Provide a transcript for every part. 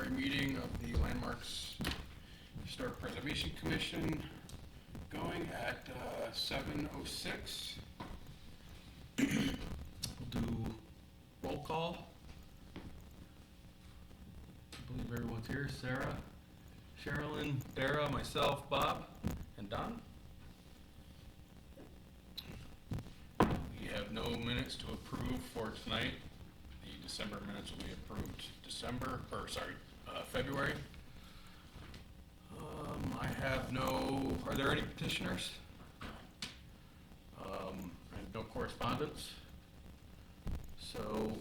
January meeting of the Landmarks Historic Preservation Commission going at 7:06. We'll do roll call. I believe everyone's here. Sarah, Sherilyn, Dara, myself, Bob, and Don. We have no minutes to approve for tonight. The December minutes will be approved February. I have are there any petitioners? And no correspondence. So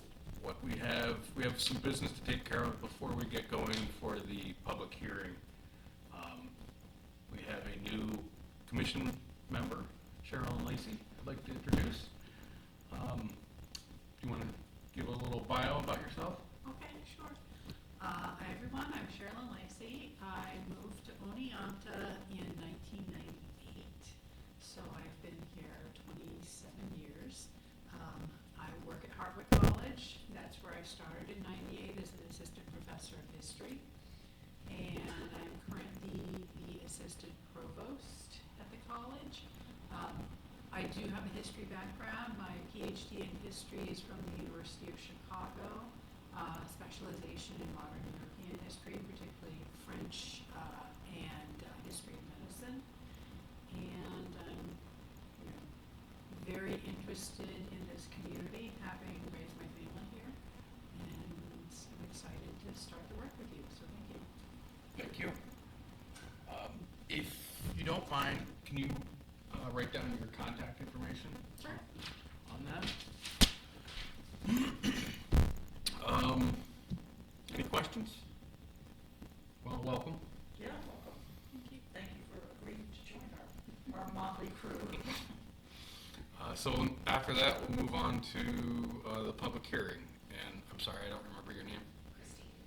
what we have some business to take care of before we get going for the public hearing. We have a new commission member, Sherilyn Lacey, I'd like to introduce. Do you want to give a little bio about yourself? Okay, sure. Hi everyone, I'm Sherilyn Lacey. I moved to Oneonta in 1998, so I've been here 27 years. I work at Hartwick College. That's where I started in 98 as an assistant professor of history. And I'm currently the assistant provost at the college. I do have a history background. My PhD in history is from the University of Chicago, specialization in modern European history, particularly French and history of medicine. And I'm very interested in this community, having raised my family here. And I'm excited to start the work with you, so thank you. Thank you. If you don't mind, can you write down your contact information? Sure. On that? Any questions? Well, welcome. Yeah, welcome. Thank you. Thank you for agreeing to join our motley crew. So after that, we'll move on to the public hearing. And I'm sorry, I don't remember your name.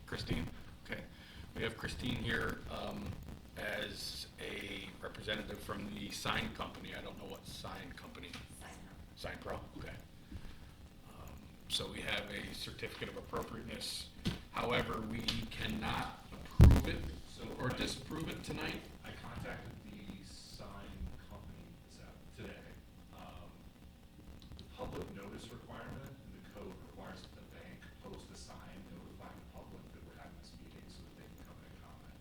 Christine. Okay. We have Christine here as a representative from the sign company. I don't know what sign company. Sign Pro. Okay. So we have a certificate of appropriateness. However, we cannot approve it or disapprove it tonight. I contacted the sign company today. The public notice requirement in the code requires that the bank post a sign notifying the public that we're having this meeting so that they can come in and comment.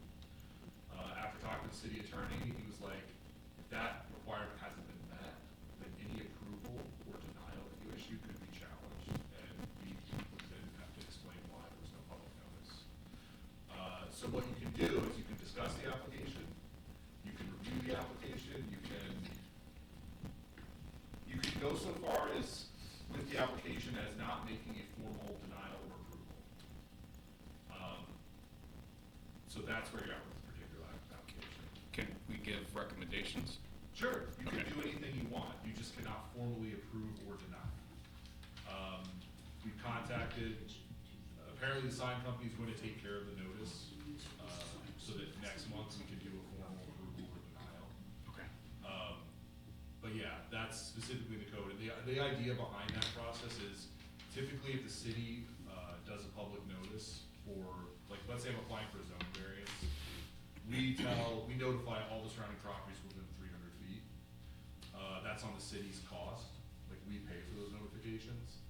After talking to the city attorney, he was like, if that requirement hasn't been met, then any approval or denial that you issue could be challenged, and we would then have to explain why there was no public notice. So what you can do is you can discuss the application, you can review the application, you can go so far as with the application as not making a formal denial or approval. So that's where you're at with this particular application. Can we give recommendations? Sure, you can Okay. do anything you want, you just cannot formally approve or deny. We've contacted, apparently the sign company's going to take care of the notice, so that next month we can do a formal approval or denial. Okay. But yeah, that's specifically the code, and the idea behind that process is typically if the city, does a public notice for, like, let's say I'm applying for a zone variance, we notify all the surrounding properties within 300 feet. That's on the city's cost, like we pay for those notifications.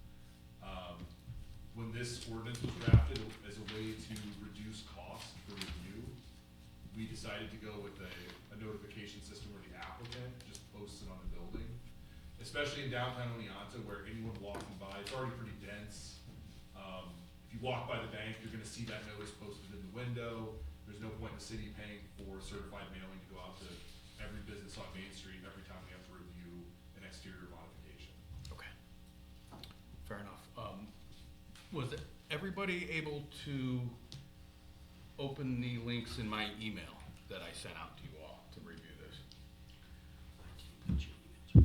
When this ordinance was drafted as a way to reduce cost for review, we decided to go with a notification system where the applicant just posts it on the building. Especially in downtown Oneonta where anyone walking by, it's already pretty dense. If you walk by the bank, you're gonna see that notice posted in the window. There's no point in the city paying for certified mailing to go out to every business on Main Street every time we have to review an exterior modification. Okay. Fair enough. Was everybody able to open the links in my email that I sent out to you all to review this?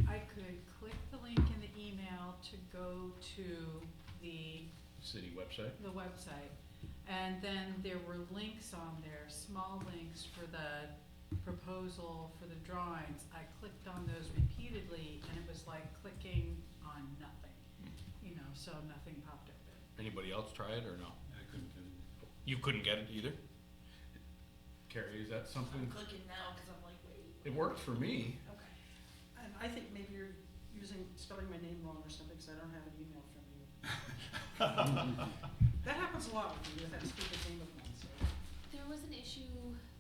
I could click the link in the email to go to the City website? website. And then there were links on there, small links for the proposal for the drawings. I clicked on those repeatedly and it was like clicking on nothing, so nothing popped up. Anybody else try it or no? I couldn't get it. You couldn't get it either? Carrie, is that something? I'm clicking now because I'm like, wait. It worked for me. Okay. And I think maybe you're spelling my name wrong or something, because I don't have an email from you. That happens a lot with you, with that stupid name of mine, so. There was an issue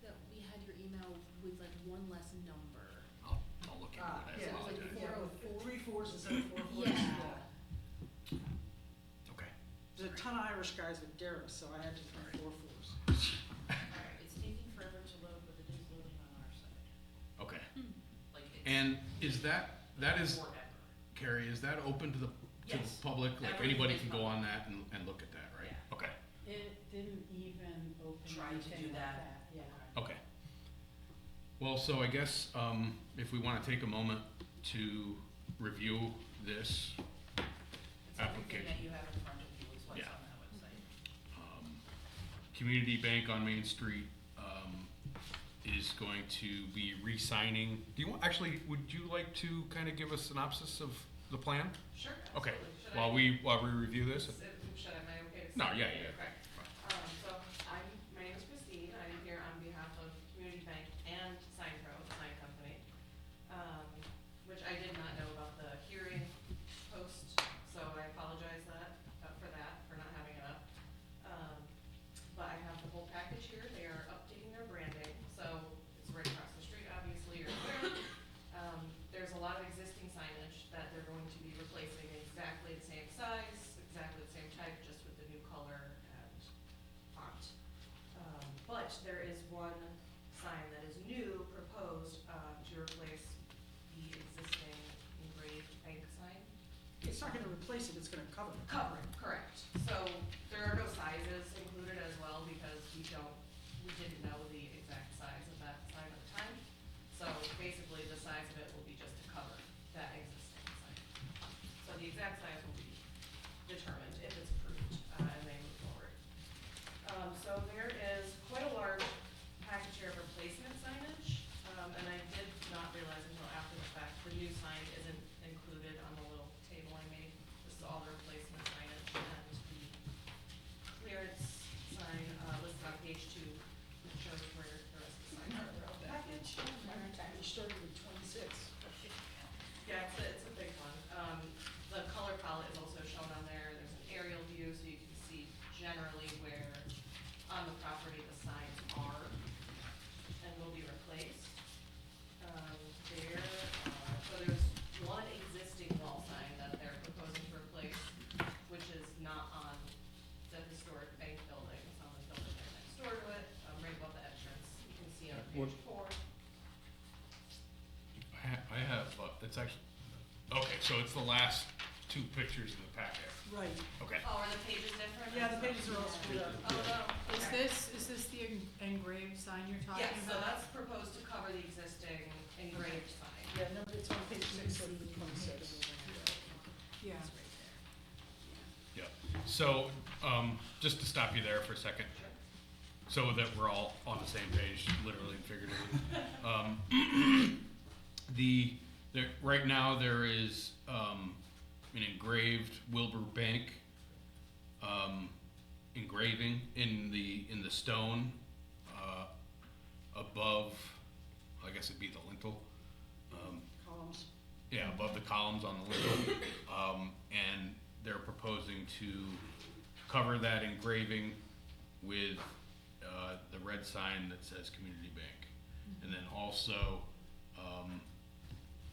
that we had your email with like one less number. I'll look into it. I Yeah, apologize. yeah, with 3 4s instead of 4 4s. Yeah. Okay. There's a ton of Irish guys with Dara, so I had to do 4 4s. Alright, it's taking forever to load, but it is loading on our side. Okay. Like it's And is that is, forever. Carrie, is that open to the Yes. public? Like Everything anybody is can go public. on that and look at that, right? Yeah. Okay, It didn't even open Try to anything do like that. that, yeah. okay. Well, so I guess, if we wanna take a moment to review this, It's everything that Application. you have in front of you is what's Yeah. on that website. Community Bank on Main Street, is going to be re-signing. Do you want, actually, would you like to kind of give a synopsis of the plan? Sure, Okay, absolutely. Should while we review this? Am I okay to? No, say? yeah. Okay. So my name is Christine, I'm here on behalf of Community Bank and Sign Pro, the sign company, which I did not know about the hearing post, so I apologize for not having it up. But I have the whole package here, they are updating their branding, so it's right across the street, obviously, you're aware. There's a lot of existing signage that they're going to be replacing exactly the same size, exactly the same type, just with the new color and font. But there is one sign that is new, proposed, to replace the existing engraved bank sign. It's not gonna replace it, it's gonna cover it. Cover it, correct. So there are no sizes included as well because we didn't know the exact size of that sign at the time. So basically, the size of it will be just to cover that existing sign. So the exact size will be determined if it's approved, and they move forward. So there is quite a large package here of replacement signage, and I did not realize until after the fact, the new sign isn't included on the little table I made. This is all the replacement signage and the clearance sign, listed on page 2, which shows where the rest of the signs are throughout the package. We started with 26. Yeah, it's a big one. The color palette is also shown on there. There's an aerial view, so you can see generally where on the property the signs are and will be replaced. So there's one existing wall sign that they're proposing to replace, which is not on the historic bank building. It's on the building right next door to it, right above the entrance. You can see on page 4. I have, it's actually, okay, so it's the last 2 pictures in the packet. Right, Okay. Oh, are the pages different? yeah, the pages are all screwed up. Oh, no. Is Okay. this the engraved sign you're talking Yes, so about? that's proposed to cover the existing engraved sign. Yeah, no, it's on page 6 of the 26. Yeah. It's right there. Yeah, so, just to stop you there for a second, so that we're all on the same page, literally and figuratively. Right now, there is, an engraved Wilbur Bank, engraving in the stone, above, I guess it'd be the lintel. Columns. Yeah, above the columns on the lintel. And they're proposing to cover that engraving with, the red sign that says Community Bank. And then also,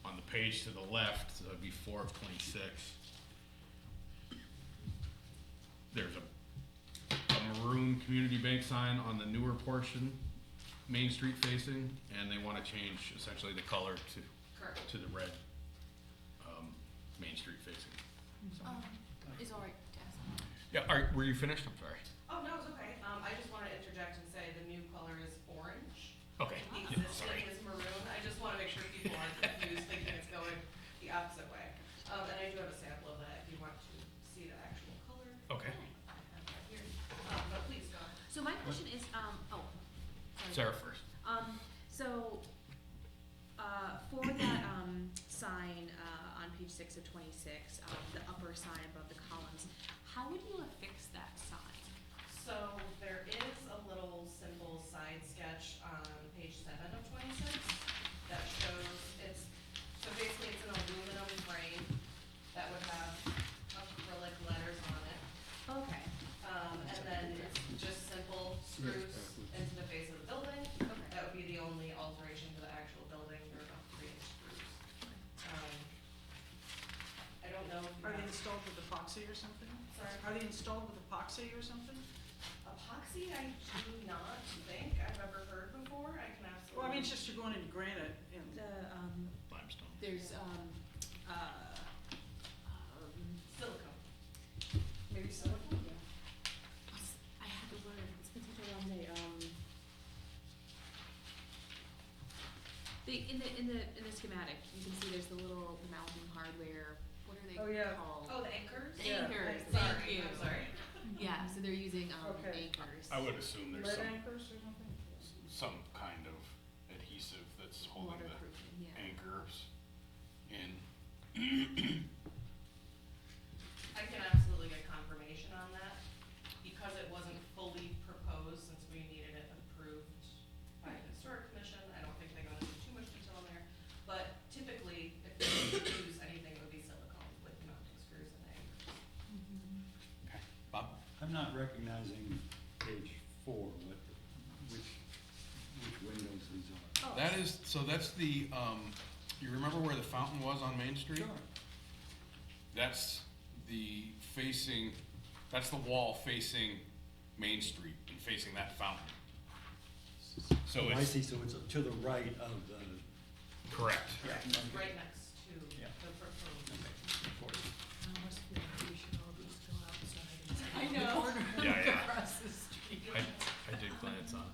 on the page to the left, so that'd be 4 of 26. There's a maroon Community Bank sign on the newer portion, Main Street facing, and they wanna change essentially the color Correct. to the red, Main Street facing. Is all right to ask. Yeah, were you finished? I'm sorry. Oh, no, it's okay. I just want to interject and say the new color is orange. Okay, The yeah, sorry. existing is maroon. I just want to make sure people aren't confused thinking it's going the opposite way. And I do have a sample of that if you want to see the actual color. Okay. I have that here. But please go ahead. So my question is, sorry. Sarah first. For that, sign, on page 6 of 26, the upper sign above the columns, how would you affix that sign? So there is screws into the face of the building. Okay. That would be the only alteration to the actual building, they're about 3-inch screws. I don't know if you Are they have, installed with epoxy or something? sorry, Are they installed with epoxy or something? epoxy, I do not think I've ever heard before, I can absolutely. Well, I mean, it's just you're going into granite and, Limestone. There's, Silicone. maybe silicone? I had the word, it's been such a long day, in the schematic, you can see there's the little mounting hardware, what are they Oh, yeah. called? Oh, the anchors? Yeah. Anchors, Sorry, thank you. I'm sorry. Yeah, so they're using, Okay. anchors. I would assume there's Lead some, anchors or something? some kind of adhesive that's holding the Waterproofing, yeah. anchors in. I can absolutely get confirmation on that, because it wasn't fully proposed, since we needed it approved by the historic commission, I don't think they go into too much detail in there, but typically, if they use anything, it would be silicone with mounting screws and anchors. Okay. Bob? I'm not recognizing page 4, which windows these are. That is, so that's the, you remember where the fountain was on Main Street? Sure. That's the facing, that's the wall facing Main Street and facing that fountain. So Oh, I it's, see, so it's to the right of the. correct. Yeah. Right next to Yeah. the proposed. I know. Yeah, yeah. Across the street. I did glance on.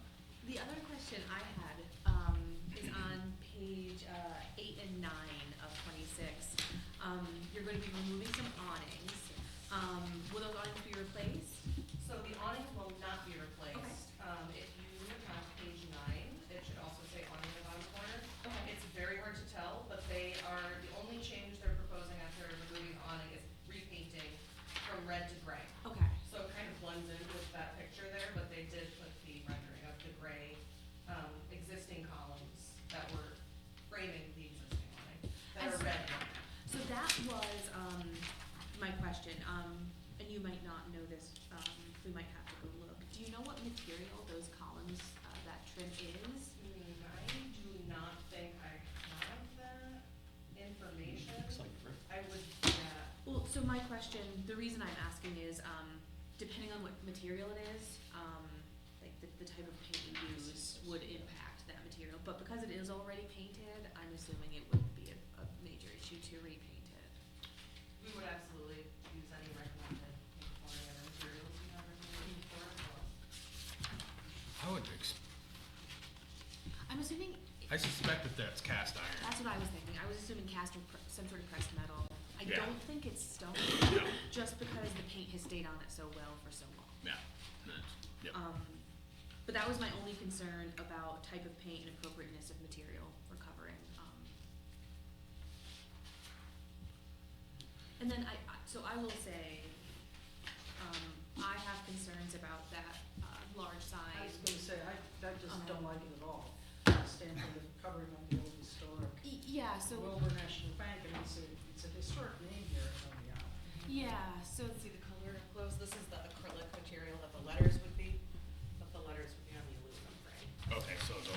The other question I had, is on page, 8 and 9 of 26. You're going to be removing some awnings. Will those awnings be replaced? So the awnings will not be replaced. Okay. If you have page 9, it should also say awning in the bottom corner. Okay. It's very hard to tell, but they are, the only change they're proposing after removing the awning is repainting from red to gray. Okay. So it kind of blends in with that picture there, but they did put the rendering of the gray, existing columns that were framing the existing awning, that And are so- red. So that was, my question, and you might not know this, we might have to go look. Do you know what material those columns, that trim is? I do not think I have that information. Looks like brick. I would, yeah. Well, so my question, the reason I'm asking is, depending on what material it is, like the type of paint you use would impact that material. But because it is already painted, I'm assuming it wouldn't be a major issue to repaint it. We would absolutely use any recommended paint pouring other materials you have recommended for as well. I would, I'm assuming, I suspect that that's cast iron. that's what I was thinking. I was assuming cast or some sort of pressed metal. I Yeah. don't think it's stone, No. just because the paint has stayed on it so well for so long. Yeah. Yep. But that was my only concern about type of paint and appropriateness of material for covering. And then so I will say, I have concerns about that, large I sign. was gonna say, I just don't like it at all. Stand for the covering of the old historic Yeah, so, Wilbur National Bank, and it's a historic name here at Tony Allen. yeah, so, See the color up close, this is the acrylic material that the letters would be, but the letters would be on the aluminum frame. Okay, so the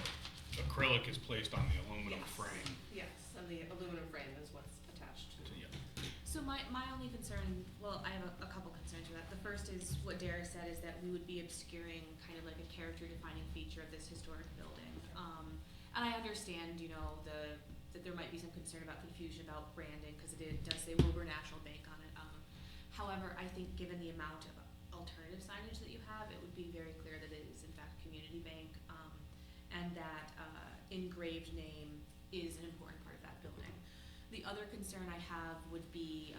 acrylic is placed on the aluminum Yes. frame. Yes, and the aluminum frame is what's attached to it. Yeah. so my only concern, well, I have a couple concerns with that. The first is what Dara said, is that we would be obscuring kind of like a character defining feature of this historic building. And I understand, that there might be some concern about confusion about branding, because it does say Wilbur National Bank on it. However, I think given the amount of alternative signage that you have, it would be very clear that it is in fact Community Bank, and that, engraved name is an important part of that building. The other concern I have would be,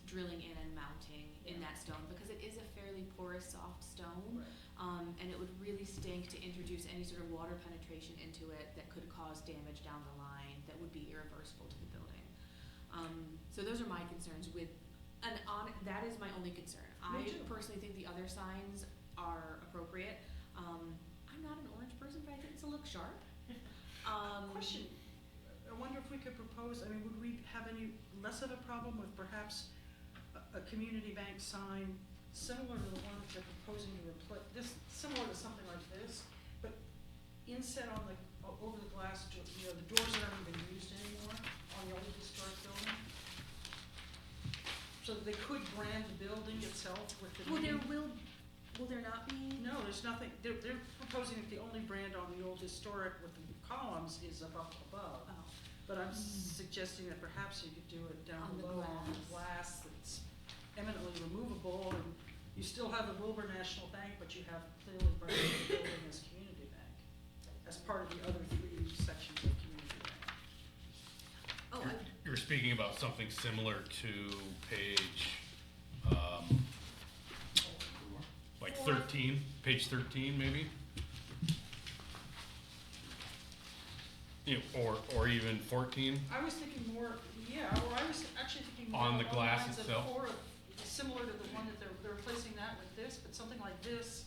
drilling in and mounting in that stone, because it is a fairly porous, soft stone. And it would really stink to introduce any sort of water penetration into it that could cause damage down the line that would be irreversible to the building. So those are my concerns with, that is my only concern. Me I too. personally think the other signs are appropriate. I'm not an orange person, but I think it's a look sharp. Question, I wonder if we could propose, I mean, would we have any less of a problem with perhaps a community bank sign similar to the one that they're proposing to replace, this, similar to something like this, but inset on the, over the glass, you know, the doors that aren't even used anymore on the old historic building. So that they could brand the building itself with the name. Will there not be? No, there's nothing, they're proposing that the only brand on the old historic with the columns is above. Oh. But I'm suggesting that perhaps you could do it down On the below on the glass that's eminently removable, and you still have the Wilbur National Bank, but you have clearly branded the building as Community Bank, as part of the other three sections of Community Bank. Oh, You're speaking about something similar to page, like 13, page 13 maybe? You know, or even 14? I was thinking more, yeah, or I was actually thinking more On the along glass lines of itself? similar to the one that they're replacing that with this, but something like this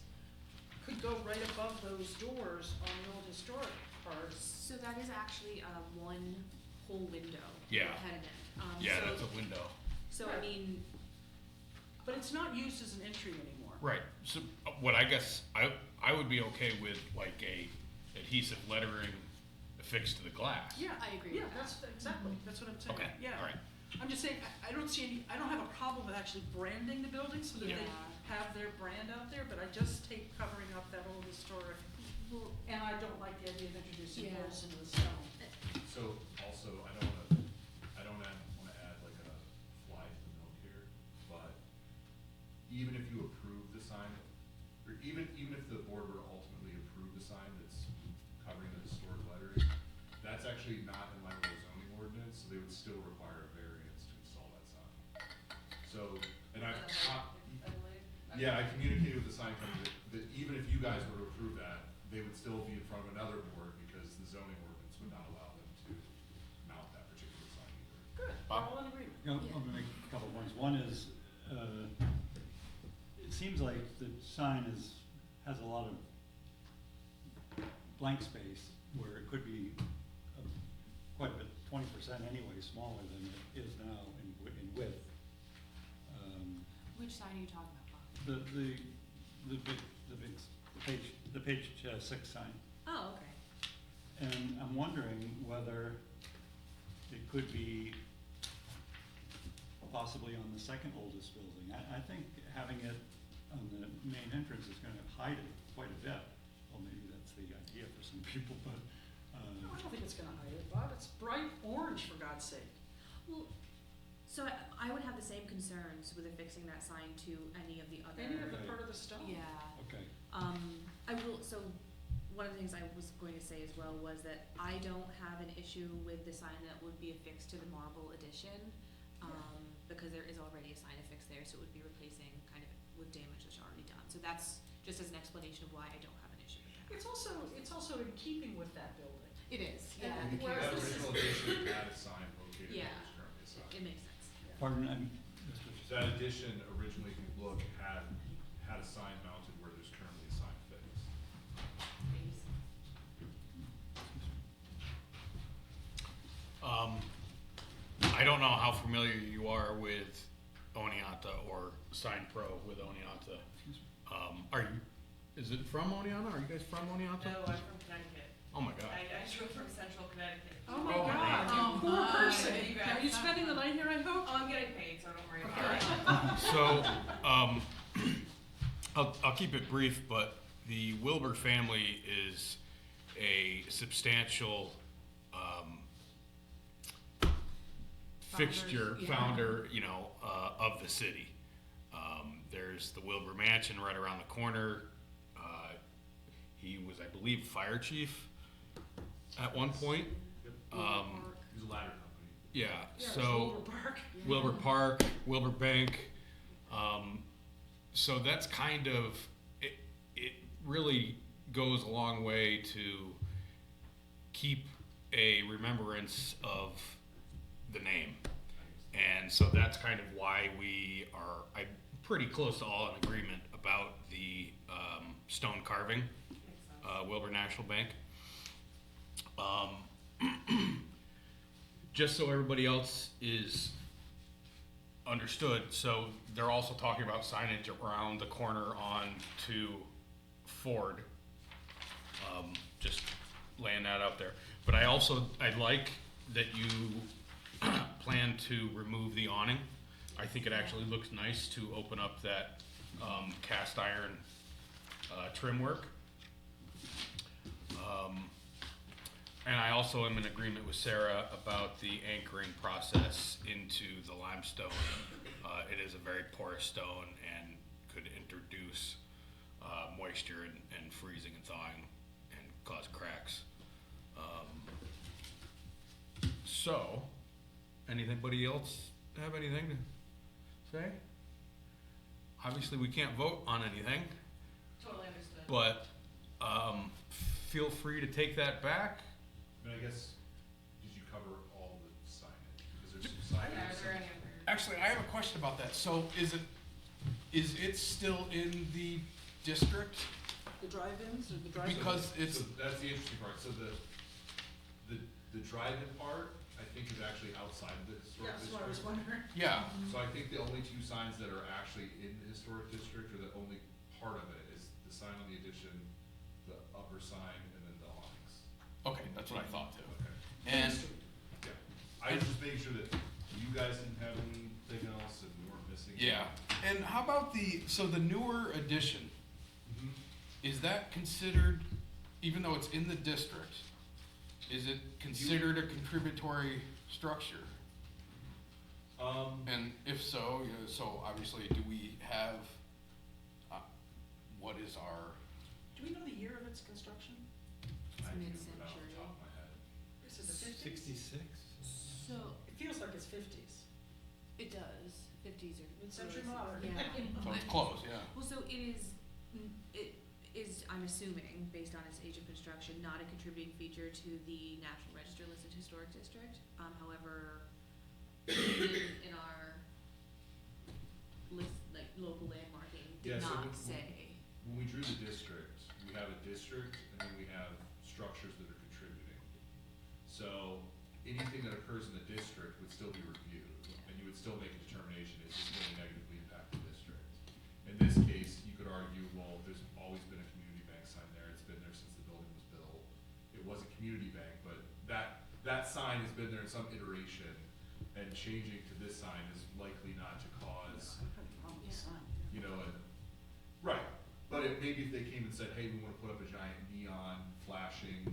could go right above those doors on the old historic parts. so that is actually, one whole window. Yeah. Head end. Yeah, so- that's a window. So I mean, But it's not used as an entry anymore. Right, so what I guess, I would be okay with like a adhesive lettering affixed to the glass. Yeah, I agree yeah, with that. that's exactly, that's what I'm saying, Okay, yeah. all right. I'm just saying, I don't see any, I don't have a problem with actually branding the building so that they Yeah. have their brand out there, but I just hate covering up that old historic. well, And I don't like the idea of introducing Yeah. holes into the stone. So also, I don't wanna add like a fly to the note here, but even if you approve the sign, or even if the board were to ultimately approve the sign that's covering the historic lettering, that's actually not in line with the zoning ordinance, so they would still require a variance to install that sign. So, and I believe. yeah, I communicated with the sign company that even if you guys were to approve that, they would still be in front of another board because the zoning ordinance would not allow them to mount that particular sign either. Good, we're all in agreement. You know, I'm gonna make a couple points. One is, it seems like the sign has a lot of blank space where it could be quite a bit, 20% anyway, smaller than it is now in width. which side are you talking about, Bob? The page 6 sign. Oh, okay. And I'm wondering whether it could be possibly on the second oldest building. I think having it on the main entrance is gonna hide it quite a bit. Well, maybe that's the idea for some people, but, No, I don't think it's gonna hide it, Bob, it's bright orange, for God's sake. Well, so I would have the same concerns with affixing that sign to any of the other. Any of the Right. part of the stone. Yeah. okay. I will, so one of the things I was going to say as well was that I don't have an issue with the sign that would be affixed to the marble addition. Because there is already a sign affixed there, so it would be replacing kind of with damage that's already done. So that's just as an explanation of why I don't have an issue with that. It's also in keeping with that building. It is, And yeah. And whereas that this is- original addition had a sign located where Yeah. there's currently a sign. It makes sense. Pardon, That addition originally, if you look, had a sign mounted where there's currently a sign fixed. I don't know how familiar you are with Oneonta or Sign Pro with Oneonta. Are you, is it from Oneonta? Are you guys from Oneonta? No, I'm from Connecticut. Oh my god. I drove from central Connecticut. Oh my Oh, God, oh you poor my. person. You guys Are you have- spending the night here, I hope? Oh, I'm getting paid, so don't worry about it. So, I'll keep it brief, but the Wilbur family is a substantial, fixture, Founders, yeah. founder, you know, of the city. There's the Wilbur Mansion right around the corner. He was, I believe, fire chief at one point. It was a ladder company. Yeah, Yeah, it's so. Wilbur Park. Wilbur Park, Wilbur Bank. So that's kind of, it really goes a long way to keep a remembrance of the name. And so that's kind of why we are, I'm pretty close to all in agreement about the stone carving, Wilbur National Bank. Just so everybody else is understood, so they're also talking about signage around the corner on to Ford. Just laying that out there. But I like that you plan to remove the awning. I think it actually looks nice to open up that, cast iron, trim work. And I also am in agreement with Sarah about the anchoring process into the limestone. It is a very porous stone and could introduce moisture and freezing and thawing and cause cracks. So, anybody else have anything to say? Obviously, we can't vote on anything, Totally understood. but feel free to take that back. I mean, I guess, did you cover all the signage? Because there's some Yeah, signage. are there any other? Actually, I have a question about that. So is it still in the district? The drive-ins or the drive-in? Because it's, So that's the interesting part. So the drive-in part, I think, is actually outside of the Yeah, historic that's what I was district. wondering. yeah, So I think the only two signs that are actually in the historic district, or the only part of it, is the sign on the addition, the upper sign, and then the awnings. okay, that's what I thought too. Okay. And, Yeah. I was just making sure that you guys didn't have anything else and we weren't missing. yeah, and how about so the newer addition, Mhm. is that considered, even though it's in the district, is it considered a contributory structure? And if so, so obviously, do we have, what is our, Do we know the year of its construction? I can't It's remember off the mid-century. top of my head. Is it the fifties? 66? So, It feels like it's fifties. it does, 50s or. Mid-century modern. Yeah. so it's close, yeah. Well, so it is, I'm assuming, based on its age of construction, not a contributing feature to the National Register listed historic district. However, in our list, like local landmarking, Yeah, did so not when- say. When we drew the district, we have a district and then we have structures that are contributing. So anything that occurs in the district would still be reviewed, and you would still make a determination, is this going to negatively impact the district? In this case, you could argue, well, there's always been a community bank sign there, it's been there since the building was built. It was a community bank, but that sign has been there in some iteration, and changing to this sign is likely not to cause, you know, right. But maybe if they came and said, hey, we wanna put up a giant neon flashing,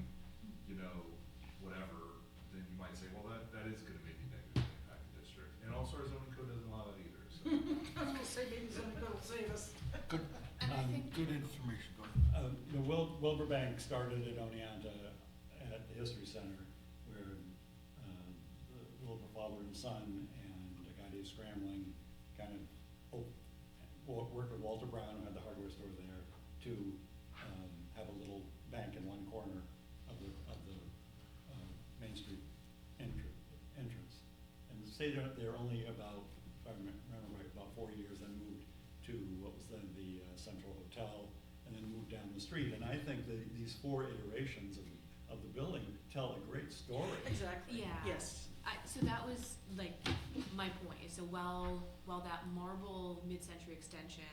you know, whatever, then you might say, well, that is gonna maybe negatively impact the district. And also our zoning code doesn't allow that either, so. I was gonna say, maybe something that'll save us. Good, And I think- good information, go ahead. Wilbur Bank started at Oneonta at the History Center, where Wilbur father and son and a guy named Scrambling kind of worked with Walter Brown, who had the hardware store there, to have a little bank in one corner of the Main Street entrance. And stayed there only about, if I remember right, about 4 years, then moved to what was then the Central Hotel, and then moved down the street. And I think these 4 iterations of the building tell a great story. Exactly. Yeah. Yes. So that was like my point. So while that marble mid-century extension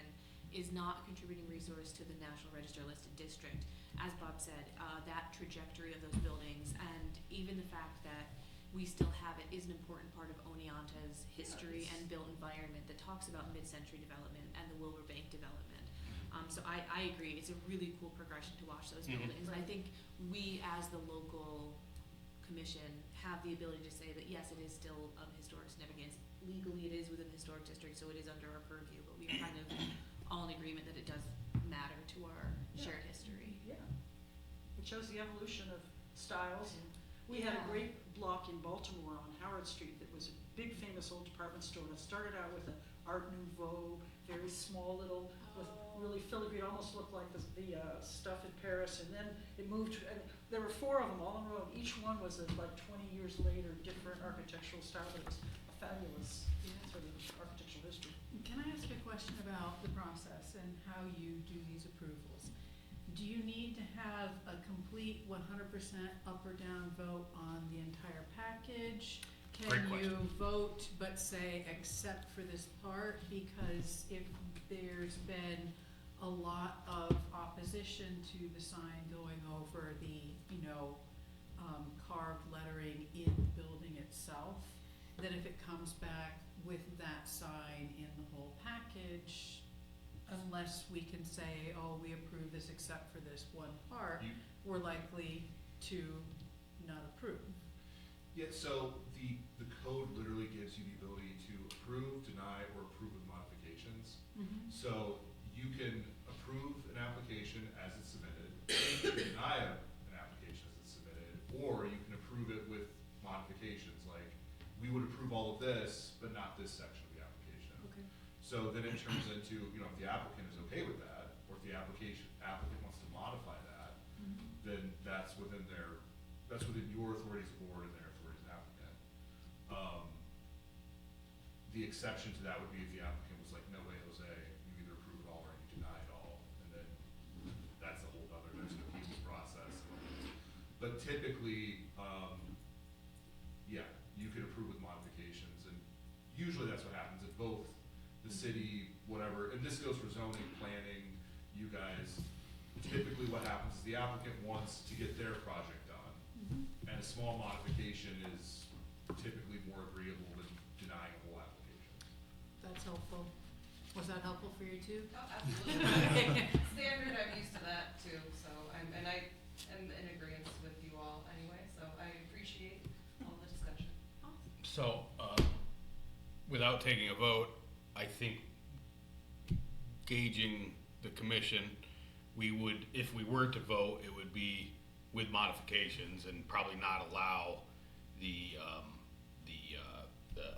is not a contributing resource to the National Register listed district, as Bob said, that trajectory of those buildings and even the fact that we still have it is an important part of Oneonta's history and built environment that talks about mid-century development and the Wilbur Bank development. So I agree, it's a really cool progression to watch those Mhm. buildings. And I think we as the local commission have the ability to say that yes, it is still of historic significance. Legally, it is within the historic district, so it is under our purview, but we are kind of all in agreement that it does matter to our shared history. Yeah. It shows the evolution of styles. And we had a Yeah. great block in Baltimore on Howard Street that was a big famous old department store. And it started out with an Art Nouveau, very small little, with really filigree, almost looked like the stuff in Paris. And then it moved, and there were 4 of them all in a row. And each one was like 20 years later, different architectural style. It was a fabulous sort of architectural history. Can I ask a question about the process and how you do these approvals? Do you need to have a complete 100% up or down vote on the entire package? Great Can question. you vote but say except for this part? Because if there's been a lot of opposition to the sign going over the, carved lettering in the building itself, then if it comes back with that sign in the whole package, unless we can say, oh, we approve this except for this one part, You- we're likely to not approve. Yeah, so the code literally gives you the ability to approve, deny, or approve with modifications. So you can approve an application as it's submitted, deny an application as it's submitted, or you can approve it with modifications, like, we would approve all of this, but not this section of the application. Okay. So then it turns into, if the applicant is okay with that, or if the applicant wants to modify that, then that's within your authority as a board and their authority as an applicant. The exception to that would be if the applicant was like, no way, Jose, you either approve it all or you deny it all, and then that's a whole other, there's an appeals process. But typically, yeah, you could approve with modifications, and usually that's what happens, if both the city, whatever, and this goes for zoning, planning, you guys, typically what happens is the applicant wants to get their project done, and a small modification is typically more agreeable than denying a whole application. That's helpful. Was that helpful for you too? Oh, absolutely. Standard, I'm used to that too, so I'm in agreement with you all anyway, so I appreciate all the discussion. So, without taking a vote, I think gauging the commission, we would, if we were to vote, it would be with modifications and probably not allow the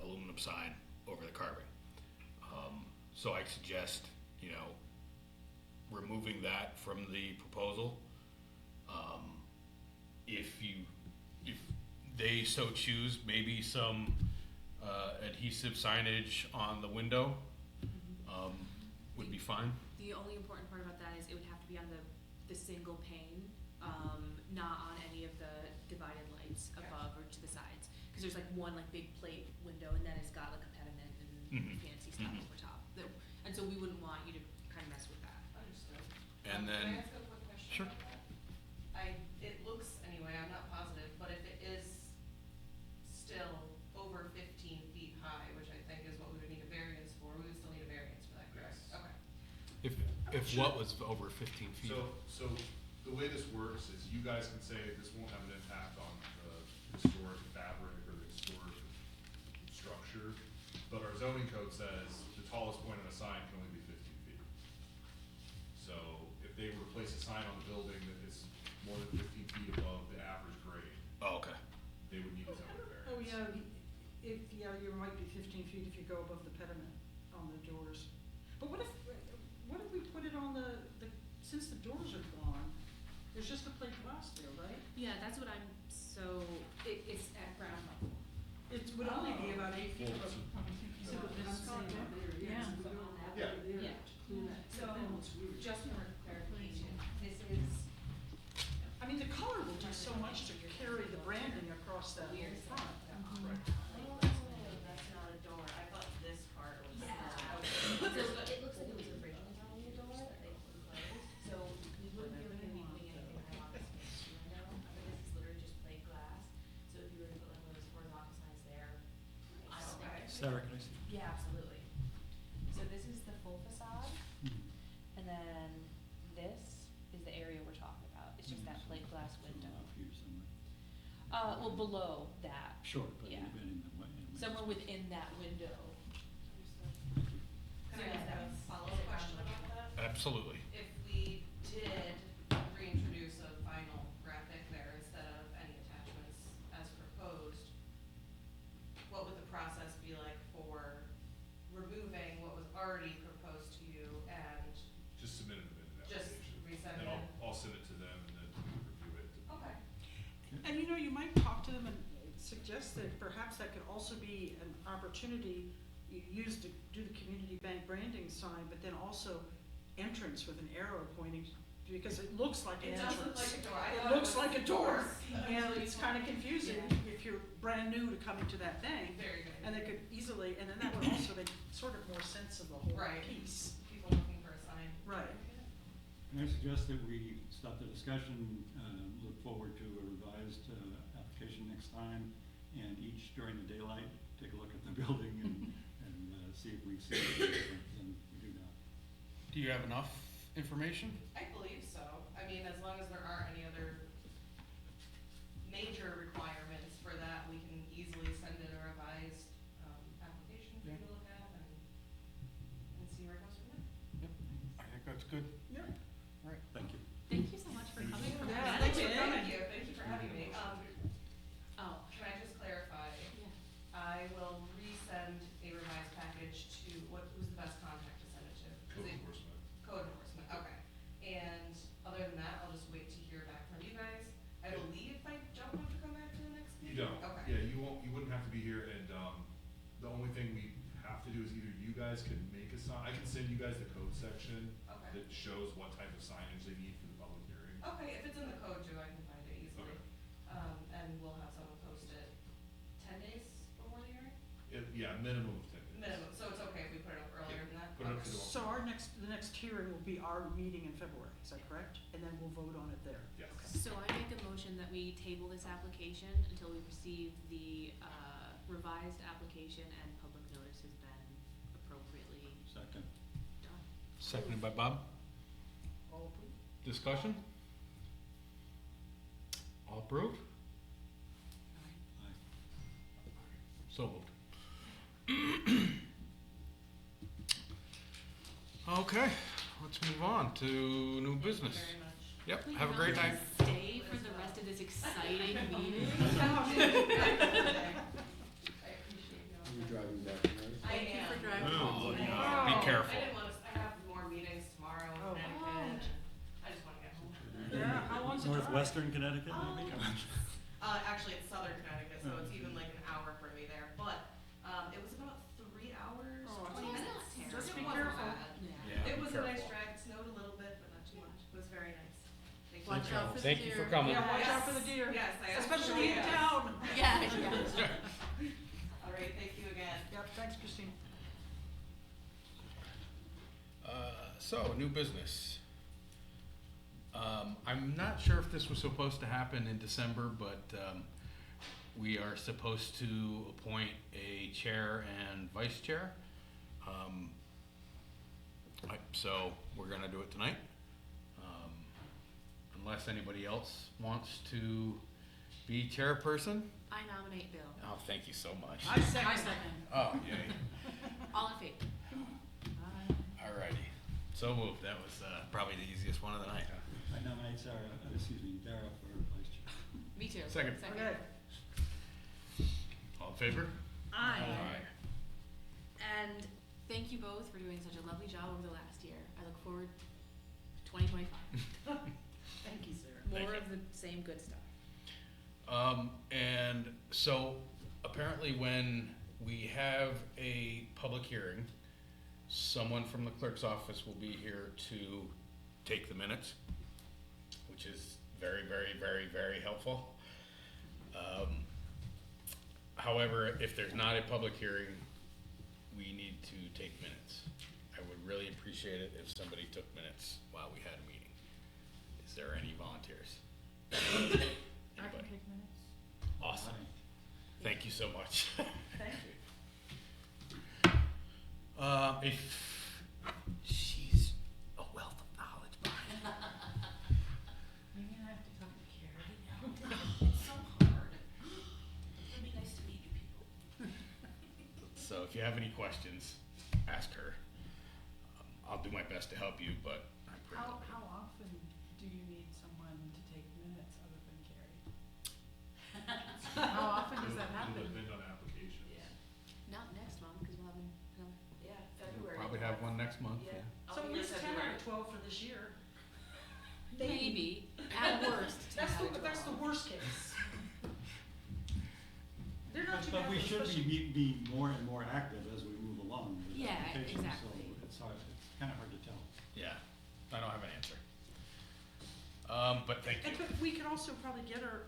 aluminum sign over the carving. So I suggest, removing that from the proposal. If they so choose, maybe some adhesive signage on the window would be fine. The only important part about that is it would have to be on the single pane, not on any of the divided lights Okay. above or to the sides. Cause there's like one like big plate window and then it's got like a pediment and fancy stuff Mhm. over top. And so we wouldn't want you to kind of mess with that. Understood. And then- Can I ask a quick question Sure. about that? It looks, anyway, I'm not positive, but if it is still over 15 feet high, which I think is what we would need a variance for, we would still need a variance for that, correct? Yes. Okay. If what was over 15 feet? So the way this works is you guys can say this won't have an impact on the historic fabric or the historic structure, but our zoning code says the tallest point on a sign can only be 15 feet. So if they were to place a sign on the building that is more than 15 feet above the average grade, Oh, okay. they would need a zoning variance. Oh, yeah, you might be 15 feet if you go above the pediment on the doors. But what if we put it on since the doors are gone, there's just a plate glass there, right? Yeah, that's what it's at ground level. It would only be about 8 feet. Well, So I'm saying that there, Yeah. so we don't have Yeah. it there Yeah. to clean that. So, Then it's weird. just for clarification, this is I mean, the color will do so much to carry the branding across that whole front. Right. Oh, that's not a door, I thought this part was. So it looks like it was originally probably a door that they closed, so we wouldn't be able to be doing anything right on this window. This is literally just plate glass, so if you were to put like one of those horizontal signs there, I don't think. Okay. Sarah, can I see? Yeah, absolutely. So this is the full facade, and then this is the area we're talking about. It's just that plate glass window. Off here somewhere. Well, below that, Sure, but Yeah. in the way. somewhere within that window. Can I ask a follow-up question about that? Absolutely. If we did reintroduce a vinyl graphic there instead of any attachments as proposed, what would the process be like for removing what was already proposed to you and Just submit an amended just application. resend And it? I'll send it to them and then we review it. Okay. And you might talk to them and suggest that perhaps that could also be an opportunity you use to do the community bank branding sign, but then also entrance with an arrow pointing because it looks like an It does look entrance. like a door. I It thought looks was like a door, doors. and it's kind of confusing if you're brand new to coming to that bank. Very good. And they could easily, and then that would also make sort of more sense of the whole Right. piece. People looking for a sign. Right. And I suggest that we stop the discussion, look forward to a revised application next time, and each during the daylight, take a look at the building and see if we see anything different than we do now. Do you have enough information? I believe so. I mean, as long as there aren't any other major requirements for that, we can easily send in a revised, application for you to look at and see where it goes from there. I think that's good. Yeah. Right. Thank you. Thank you so much for coming. from Yeah, Thank thank you you. for coming here. Thank you for having me. Oh, Can I just clarify? yeah. I will resend a revised package to, who's the best contact to send it to? Code Is it enforcement. Code enforcement, okay. And other than that, I'll just wait to hear back from you guys. I believe I don't have to come back to the next You meeting? don't. Okay. Yeah, you wouldn't have to be here, and, the only thing we have to do is either you guys can make a sign, I can send you guys the code section Okay. that shows what type of signage they need for the public hearing. Okay, if it's in the code too, I can find it easily. Okay. And we'll have someone post it 10 days before the hearing? Yeah, minimum of 10 days. Minimum, so it's okay if we put it up earlier than that? Put it up to Okay. the- So the next hearing will be our meeting in February, is that correct? And then we'll vote on it there. Yes. So I make a motion that we table this application until we receive the revised application and public notice has been appropriately Second. done. Seconded by Bob. All approved? Discussion? All approved? Aye. So moved. Okay, let's move on to new business. Thank you very much. Yep, We have a can great all night. Stay for the rest of this exciting meeting. I appreciate you. Are you driving back tonight? I Thank you am. for driving. Oh, today. yeah. Be careful. I didn't wanna, I have more meetings tomorrow in Oh. Connecticut, and I just wanna get home. Yeah, how long's the drive? Northwestern Connecticut, maybe? Actually, it's southern Connecticut, so it's even like an hour for me there, but, it was about 3 hours, Oh, 20 that's minutes. not Just It be wasn't careful. bad. Yeah. Yeah, It be was a nice careful. drag, it snowed a little bit, but not too much, it was very nice. Thank you. Watch out for the Thank you for deer. coming. Yeah, watch Yes. out for the deer. Yes, I Especially in absolutely town. Yeah, yeah. All right, thank you again. Yep, thanks, Christine. So, new business. I'm not sure if this was supposed to happen in December, but, we are supposed to appoint a chair and vice chair. So, we're gonna do it tonight. Unless anybody else wants to be chairperson. I nominate Bill. Oh, thank you so much. I second. I second. Oh, yay. All in favor? Alrighty. So moved. That was, probably the easiest one of the night. I nominate Dara for vice chair. Me too. Second. Okay. All in favor? Aye. And thank you both for doing such a lovely job over the last year. I look forward to 2025. Thank you, Sarah. Thank More you. of the same good stuff. And so apparently when we have a public hearing, someone from the clerk's office will be here to take the minutes, which is very, very, very, very helpful. However, if there's not a public hearing, we need to take minutes. I would really appreciate it if somebody took minutes while we had a meeting. Is there any volunteers? I can Anybody? take minutes. Awesome. Thank you so much. Thank you. If she's a wealth of knowledge behind it. Maybe I have to talk to Carrie now. It's so hard. It'd be nice to meet you people. So if you have any questions, ask her. I'll do my best to help you, but I'm pretty. How often do you need someone to take minutes other than Carrie? How often does that happen? It'll depend on applications. Yeah, Not next month, because we'll have another. yeah, February. Probably have one next month, Yeah. yeah. I'll So at be here least 10 February. out of 12 for this year. Maybe, at worst. 10 That's out of that's the 12. worst case. They're not too But bad. we should especially- be more and more active as we move along with Yeah, applications, exactly. so it's hard, it's kind of hard to tell. Yeah, I don't have an answer. But thank you. And but we could also probably get her,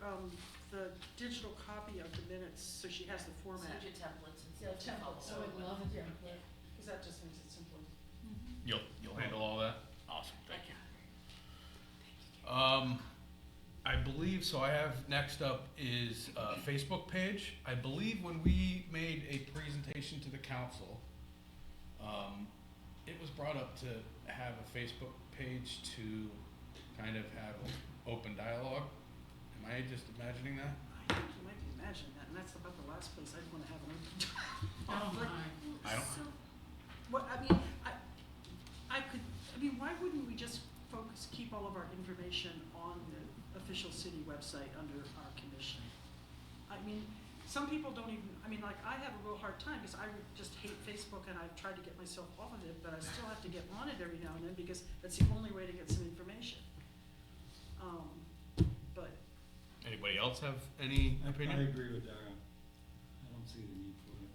the digital copy of the minutes, so she has the format. Send you templates and Yeah, stuff. to follow templates, so along I'd with. love it, yeah, because that just makes it simpler. You'll handle all that? Awesome, thank you. I believe, so I have, next up is a Facebook page. I believe when we made a presentation to the council, it was brought up to have a Facebook page to kind of have open dialogue. Am I just imagining that? I think you might be imagining that, and that's about the last place I'd wanna have an open. Oh Like, my. I don't, So, What, why wouldn't we just keep all of our information on the official city website under our commission? I mean, some people don't even, like, I have a real hard time, because I just hate Facebook, and I've tried to get myself off of it, but I still have to get on it every now and then, because that's the only way to get some information. But, anybody else have any I opinion? agree with Dara. I don't see the need for it.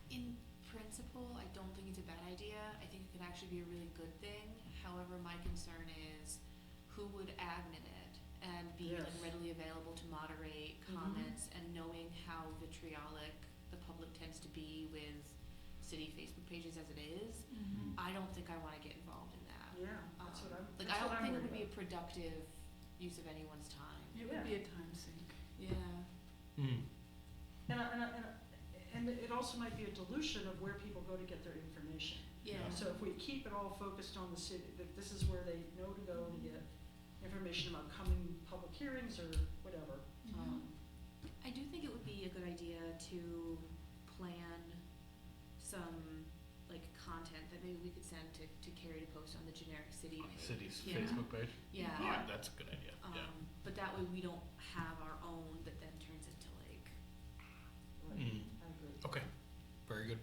in principle, I don't think it's a bad idea. I think it could actually be a really good thing. However, my concern is who would admin it and be like Yes. readily available to moderate comments, and knowing how vitriolic the public tends to be with city Facebook pages as it is, I don't think I wanna get involved in that. yeah, that's what I'm, Like, that's I what don't I'm think it worried would be a about. productive use of anyone's time. It would be a time sink. Yeah. And it also might be a dilution of where people go to get their information. Yeah. So if we keep it all focused on the city, that this is where they know to go to get information about coming public hearings or whatever. I do think it would be a good idea to plan some, like, content that maybe we could send to Carrie to post on the generic city On the page. city's Yeah. Facebook page? Yeah. Yeah, that's a good idea, yeah. But that way we don't have our own that then turns into like, I agree. Okay, very good.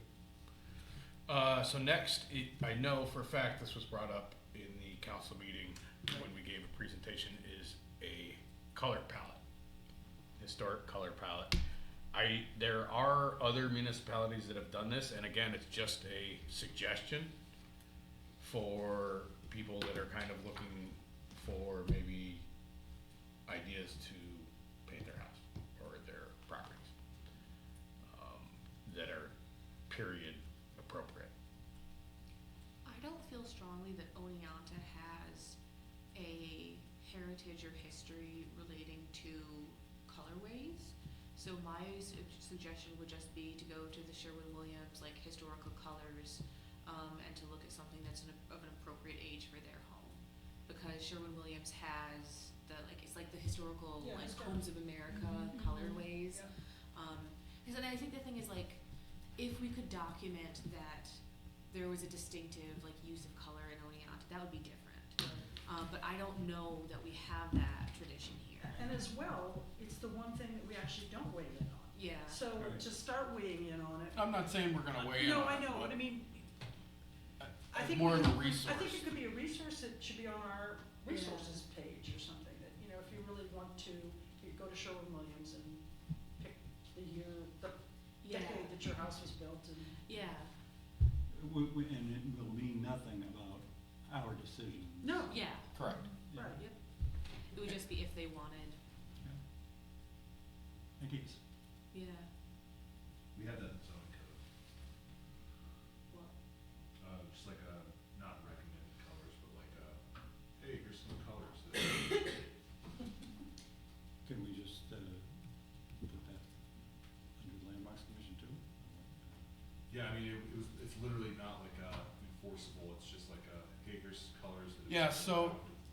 So next, I know for a fact this was brought up in the council meeting when we gave a presentation, is a color palette, historic color palette. There are other municipalities that have done this, and again, it's just a suggestion for people that are kind of looking for maybe ideas to paint their house or their properties, that are period appropriate. I don't feel strongly that Oneonta has a heritage or history relating to colorways. So my suggestion would just be to go to the Sherwin-Williams, like, historical colors, and to look at something that's of an appropriate age for their home. Because Sherwin-Williams has it's like the historical, Yeah, like, historical. Homes of America colorways. Because then I think the thing is, like, if we could document that there was a distinctive, like, use of color in Oneonta, that would be different. But I don't know that we have that tradition here. And as well, it's the one thing that we actually don't weigh in on. Yeah. So Right. to start weighing in on it. I'm not saying we're gonna weigh in No, on I it, know, but I mean, I think. more we of a could- resource. I think it could be a resource that should be on our resources page or something, that, if you really want to, you go to Sherwin-Williams and pick the year, the Yeah. decade that your house was built and. Yeah. And it will mean nothing about our decision. No. Yeah. Correct. Right. Yep. It would just be if they wanted. Ideas. Yeah. We had that in zoning code, Well, just like not recommended colors, but like hey, here's some colors that. Can we just, put that under the landmarks commission too? Yeah, I mean, it's literally not like enforceable, it's just like hey, here's colors that. Yeah, so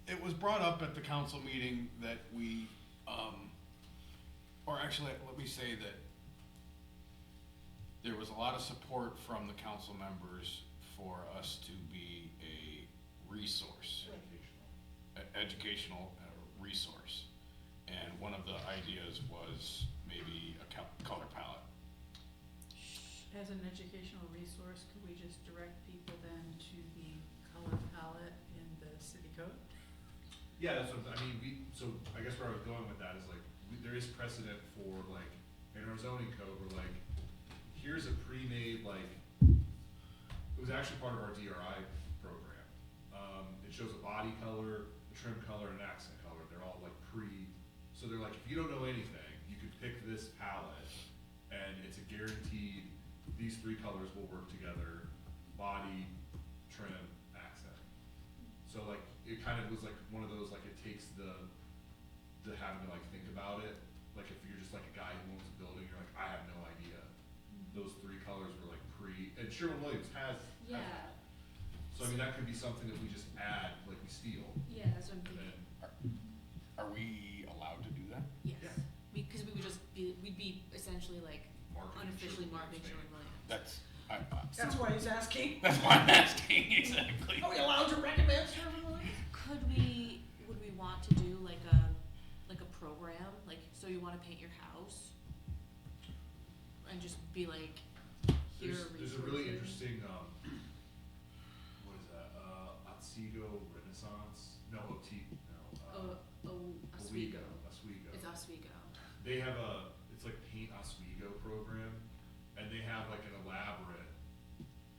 it was brought up at the council meeting that we, or actually, let me say that there was a lot of support from the council members for us to be a resource, educational resource. And one of the ideas was maybe a color palette. As an educational resource, could we just direct people then to the color palette in the city code? Yeah, that's what, I mean, so I guess where I was going with that is like, there is precedent for like, in our zoning code, we're like, here's a pre-made, like, it was actually part of our DRI program. It shows a body color, a trim color, and an accent color. So they're like, if you don't know anything, you could pick this palette, and it's a guaranteed, these three colors will work together, body, trim, accent. So like, it kind of was like one of those, like it takes the having to like think about it, like if you're just like a guy who owns a building, you're like, I have no idea. Those three colors were like and Sherwin-Williams has Yeah, that. So I mean, that could be something that we just add, like we steal, yeah, that's what I'm and thinking. then, Are we allowed to do that? Yes, Yeah. because we would just be, we'd be essentially like marketing unofficially marketing Sherwin-Williams. Sherwin-Williams. That's why he's asking. That's why I'm asking, exactly. Are we allowed to recommend Sherwin-Williams? Would we want to do like a program, like, so you wanna paint your house? And just be like, here are There's a really resources. interesting, what is that, Otsego Renaissance, no, Oswego. Oswego. It's Oswego. They have it's like Paint Oswego program, and they have like an elaborate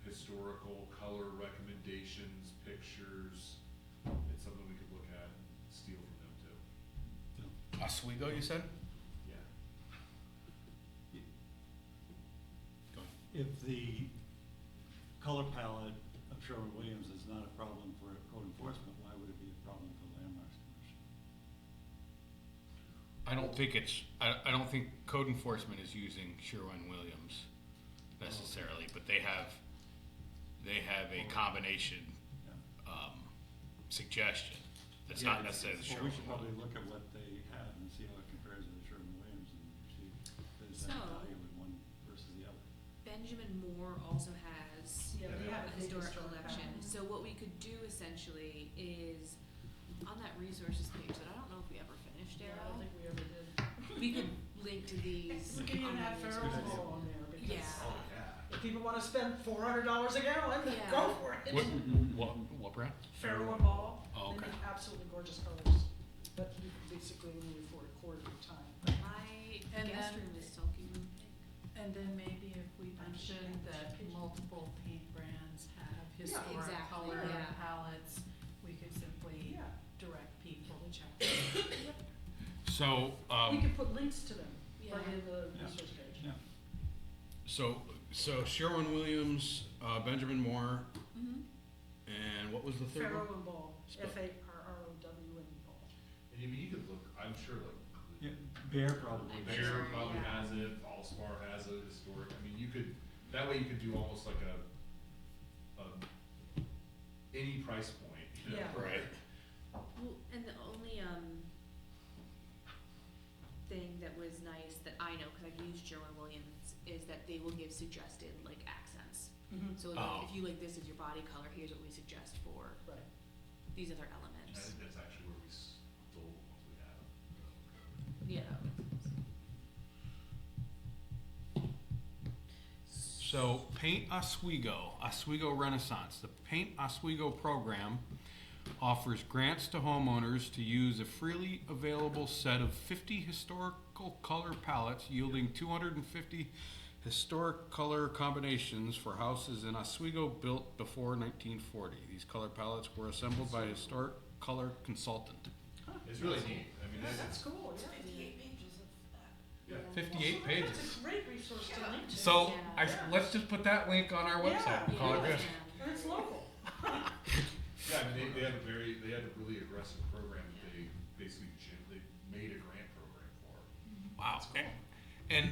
historical color recommendations, pictures. It's something we could look at and steal from them too. Oswego, you said? Yeah. Go ahead. If the color palette of Sherwin-Williams is not a problem for code enforcement, why would it be a problem for Landmarks Commission? I don't think I don't think code enforcement is using Sherwin-Williams necessarily, but they have a combination, Yeah. suggestion that's not necessarily Well, we should probably Sherwin-Williams. look at what they have and see how it compares to the Sherwin-Williams and see if there's any So- value in one versus the other. Benjamin Moore also has Yeah, they have a big historic historic collection, collection. so what we could do essentially is, on that resources page that I don't know if we ever finished, Yeah, I Daryl, don't think we ever did. we could link to these. We can even on the add Farrell's resources. Ball on there, because Yeah. Oh, yeah. if people wanna spend $400 a gallon, Yeah. go for it. What brand? Farrell and Ball, Oh, they okay. make absolutely gorgeous colors, but you can basically only afford a quarter of the time. My And guest then- room is sulky room pink. And then maybe if we mentioned that multiple paint brands have historic exactly, color yeah. palettes, we could simply Yeah. direct people to check. So, We could put links to them right Yeah. in the Yeah. resource page. Yeah. so Sherwin-Williams, Benjamin Moore, Mm-hmm. and what was the third one? Farrow and Ball, Spell- Farrow and Ball. And I mean, you could look, I'm sure like. Yeah, Bear probably. I'm does. Bear sure, probably yeah. has it, Allstar has a historic, I mean, you could, that way you could do almost like any price point, you know? Yeah. Right. Well, and the only, thing that was nice that I know, cause I've used Sherwin-Williams, is that they will give suggested like accents. Mm-hmm. So Oh. like, if you like this as your body color, here's what we suggest for Right. these other I elements. think that's actually where we stole the ones we had. Yeah. So Paint Oswego, Oswego Renaissance. The Paint Oswego program offers grants to homeowners to use a freely available set of 50 historical color palettes yielding 250 historic color combinations for houses in Oswego built before 1940. These color palettes were assembled by a historic color consultant. It's really neat, I mean, That's that's, cool, yeah. 58 pages of that. yeah. 58 That's pages. a great resource to link to. So Yeah. let's just put that link on our website. Yeah. Call it good. And it's local. Yeah, I mean, they had a really aggressive program that they basically, they made a grant program for. Wow. That's cool. And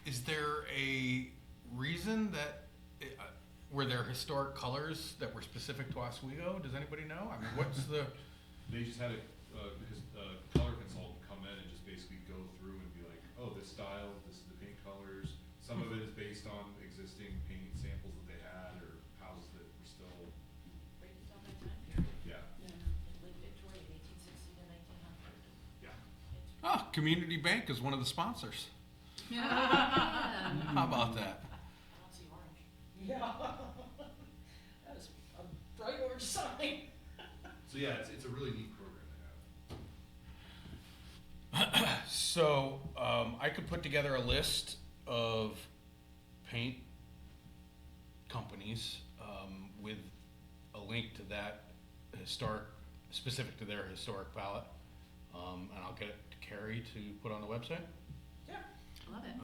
is there a reason that, were there historic colors that were specific to Oswego? Does anybody know? I mean, what's the, They just had a color consultant come in and just basically go through and be like, oh, this style, this is the paint colors. Some of it is based on existing paint samples that they had or houses that were still, Break it down by time period. yeah, Like Victoria, 1860 to 1900. yeah. ah, Community Bank is one of the sponsors. Yeah. How about that? I don't see orange. Yeah. That is a bright orange sign. So yeah, it's a really neat program they have. So, I could put together a list of paint companies, with a link to that historic, specific to their historic palette. And I'll get it to Carrie to put on the website. Yeah. Love it.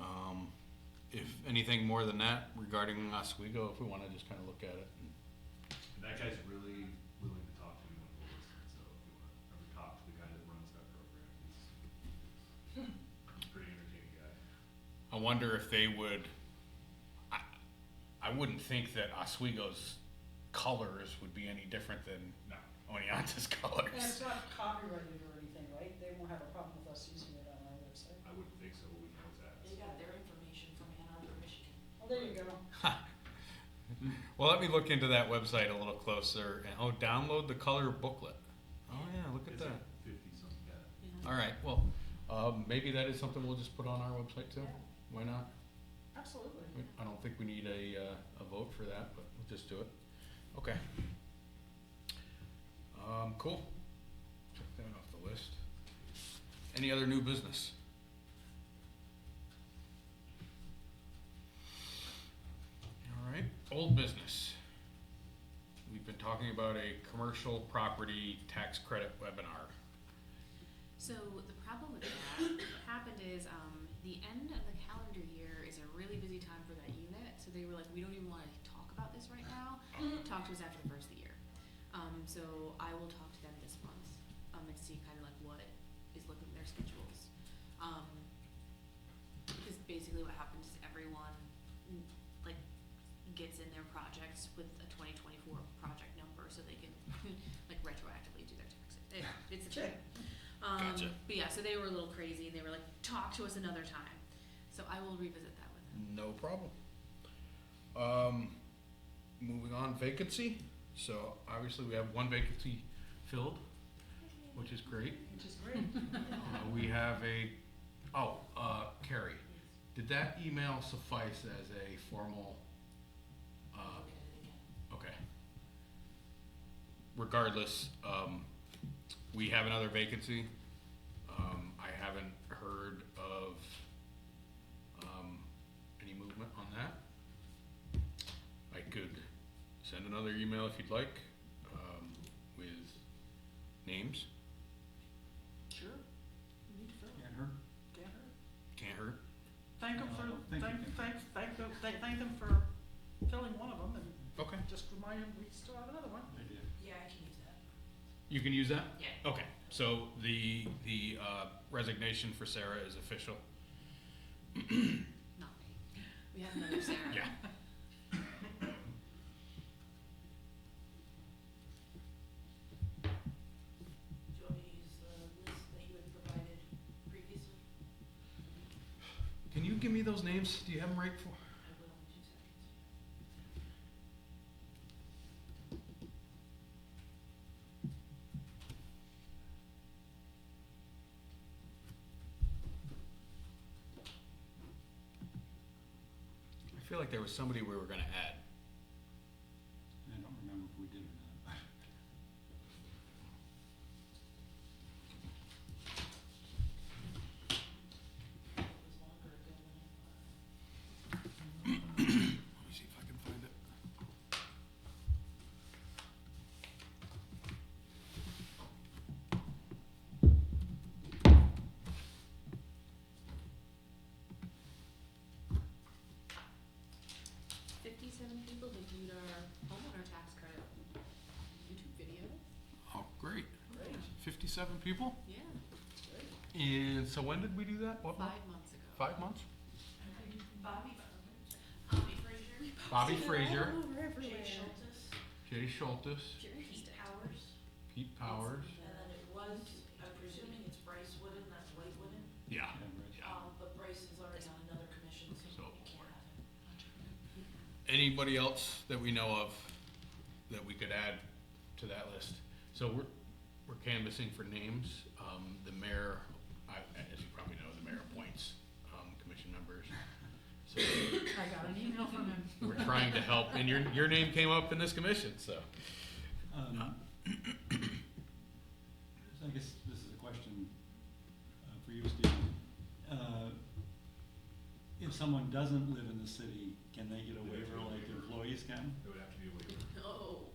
If anything more than that regarding Oswego, if we wanna just kinda look at it. And that guy's really willing to talk to anyone who will listen, so if you want to ever talk to the guy that runs that program, he's a pretty entertaining guy. I wonder if they would, I wouldn't think that Oswego's colors would be any different than No. Oneonta's And it's colors. not copyrighted or anything, right? They won't have a problem with us using it on our website. I wouldn't think so, but we can always ask. They got their information from Ann Arbor, Michigan. Oh, there you go. Well, let me look into that website a little closer. And, download the color booklet. Oh yeah, look at It's that. like 50-something guy. Yeah. All right, well, maybe that is something we'll just put on our website too. Why not? Absolutely. I don't think we need a vote for that, but we'll just do it. Okay. Cool. Check that off the list. Any other new business? All right, old business. We've been talking about a commercial property tax credit webinar. So the problem with that, what happened is, the end of the calendar year is a really busy time for that unit, so they were like, we don't even wanna talk about this right now, talk to us after the first of the year. So I will talk to them this month, and see kind of like what is looking at their schedules. Cause basically what happens is everyone, like, gets in their projects with a 2024 project number, so they can, like, retroactively do their taxes. It's a thing. Gotcha. But yeah, so they were a little crazy, and they were like, talk to us another time. So I will revisit that with them. No problem. Moving on, vacancy. So obviously we have one vacancy filled, which is great. Which is great. We have Carrie, did that email suffice as a formal, okay. Regardless, we have another vacancy. I haven't heard of, any movement on that. I could send another email if you'd like, with names, Sure. You need to fill it. Can't hurt. Can't hurt. can't hurt. Thank them for, Thank you, thank them for filling one of them, and Okay. just remind them we still have another one. Idea. Yeah, I can use that. You can use that? Yeah. Okay, so the resignation for Sarah is official? Not me. We have another Sarah. Yeah. Do you want me to use the list that you had provided previously? Can you give me those names? Do you have them right for? I will in 2 seconds. I feel like there was somebody we were gonna add. I don't remember if we did or not. It was longer ago than I thought. Let me see if I can find it. People who viewed our homeowner tax credit YouTube video. Oh, great. Great. 57 people? Yeah, And so when did we do that? What 5 month? months ago. 5 months? Bobby Frazier, Bobby Frazier, All over Jay everywhere. Schultes, Jay Schultes, Pete Powers, Pete Powers. and then it was, I'm presuming it's Bryce Wooden, that's White Wooden. Yeah. Yeah, right. Yeah. But Bryce is already on another commission, so So- you can't have him. Anybody else that we know of that we could add to that list? So we're canvassing for names. The mayor, as you probably know, the mayor appoints commission members. So I got an email from him. we're trying to help, and your name came up in this commission, so. So I guess this is a question for you, Steve. If someone doesn't live in the city, can they get a waiver like employees can? It would have to be a waiver. Oh.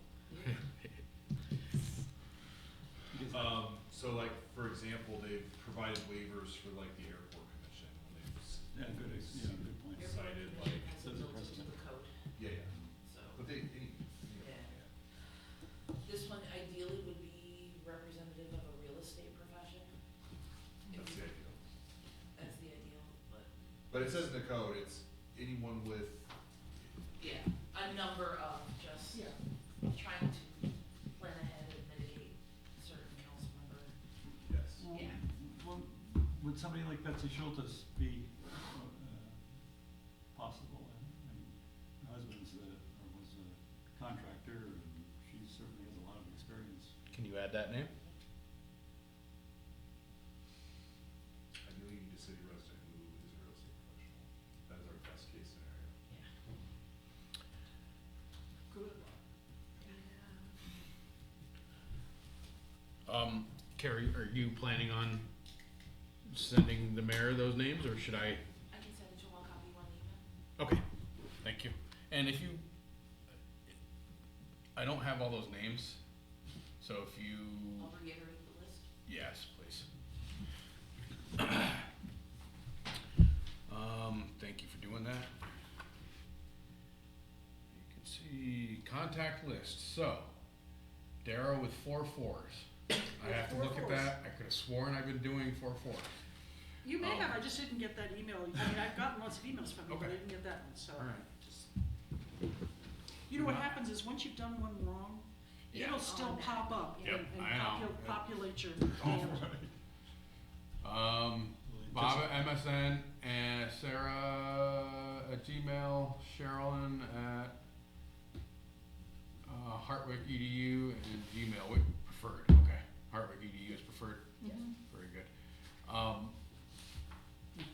Because So like, for example, they've provided waivers for like the airport commission, when they've Yeah, good point. cited like, Has There's a built into precedent. the code, yeah, so. but they, Yeah. This one ideally would be representative of a real estate profession. that's the ideal. That's the ideal, but, But it says in the code, it's anyone with, yeah, a number of just Yeah. trying to plan ahead and mitigate certain council member. yes. Yeah. Well, would somebody like Betsy Schultes be possible? I mean, her husband's was a contractor, and she certainly has a lot of experience. Can you add that name? Ideally, you need a city resident who is a real estate professional. That is our best case scenario. Good luck. Carrie, are you planning on sending the mayor those names, or should I? I can send it to one copy, one email. Okay, thank you. And if you, I don't have all those names, so if you, I'll reiterate the list. yes, please. Thank you for doing that. You can see contact list, so, Darrow with 4 4s. I have to look at that, I could have sworn I've been doing 4 4s. You may have, I just didn't get that email. I mean, I've gotten lots of emails from you, but I Okay. didn't get that one, so. All right. just- You know what happens is, once you've done one wrong, Yeah. it'll still pop up and, Yep, I know. populate your. Bob at MSN, and Sarah at Gmail, Sherilyn at Hartwick EDU, and Gmail, wait, preferred, okay. Hartwick EDU is preferred, Mhm. very good.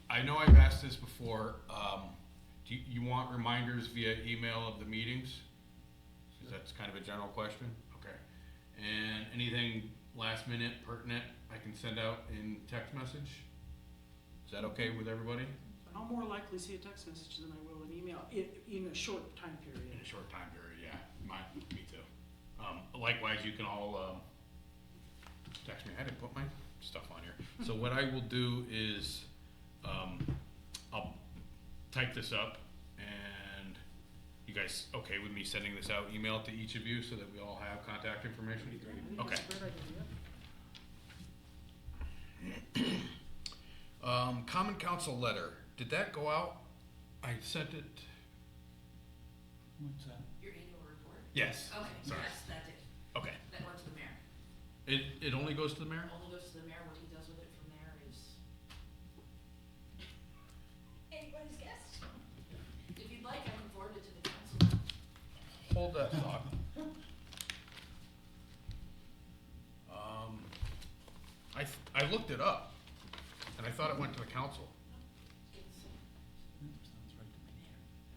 I know I've asked this before, do you want reminders via email of the meetings? 'Cause that's kind of a general question, okay. And anything last minute pertinent, I can send out in text message? Is that okay with everybody? I'll more likely see a text message than I will an email, in a short time In period. a short time period, yeah, me too. Likewise, you can all, text me, I didn't put my stuff on here. So what I will do is, I'll type this up, and you guys okay with me sending this out, email to each of you, so that we all have contact information? I think Okay. that's a great idea. Common council letter, did that go out? I sent it, What's that? Your annual report? yes, Okay, sorry, yes, that did. okay. That went to the mayor. It only goes to the mayor? Only goes to the mayor, what he does with it from there is. Anybody's guess. If you'd like, I can forward it to the council. Hold that thought. I looked it up, and I thought it went to the council. It's, Sounds right to me.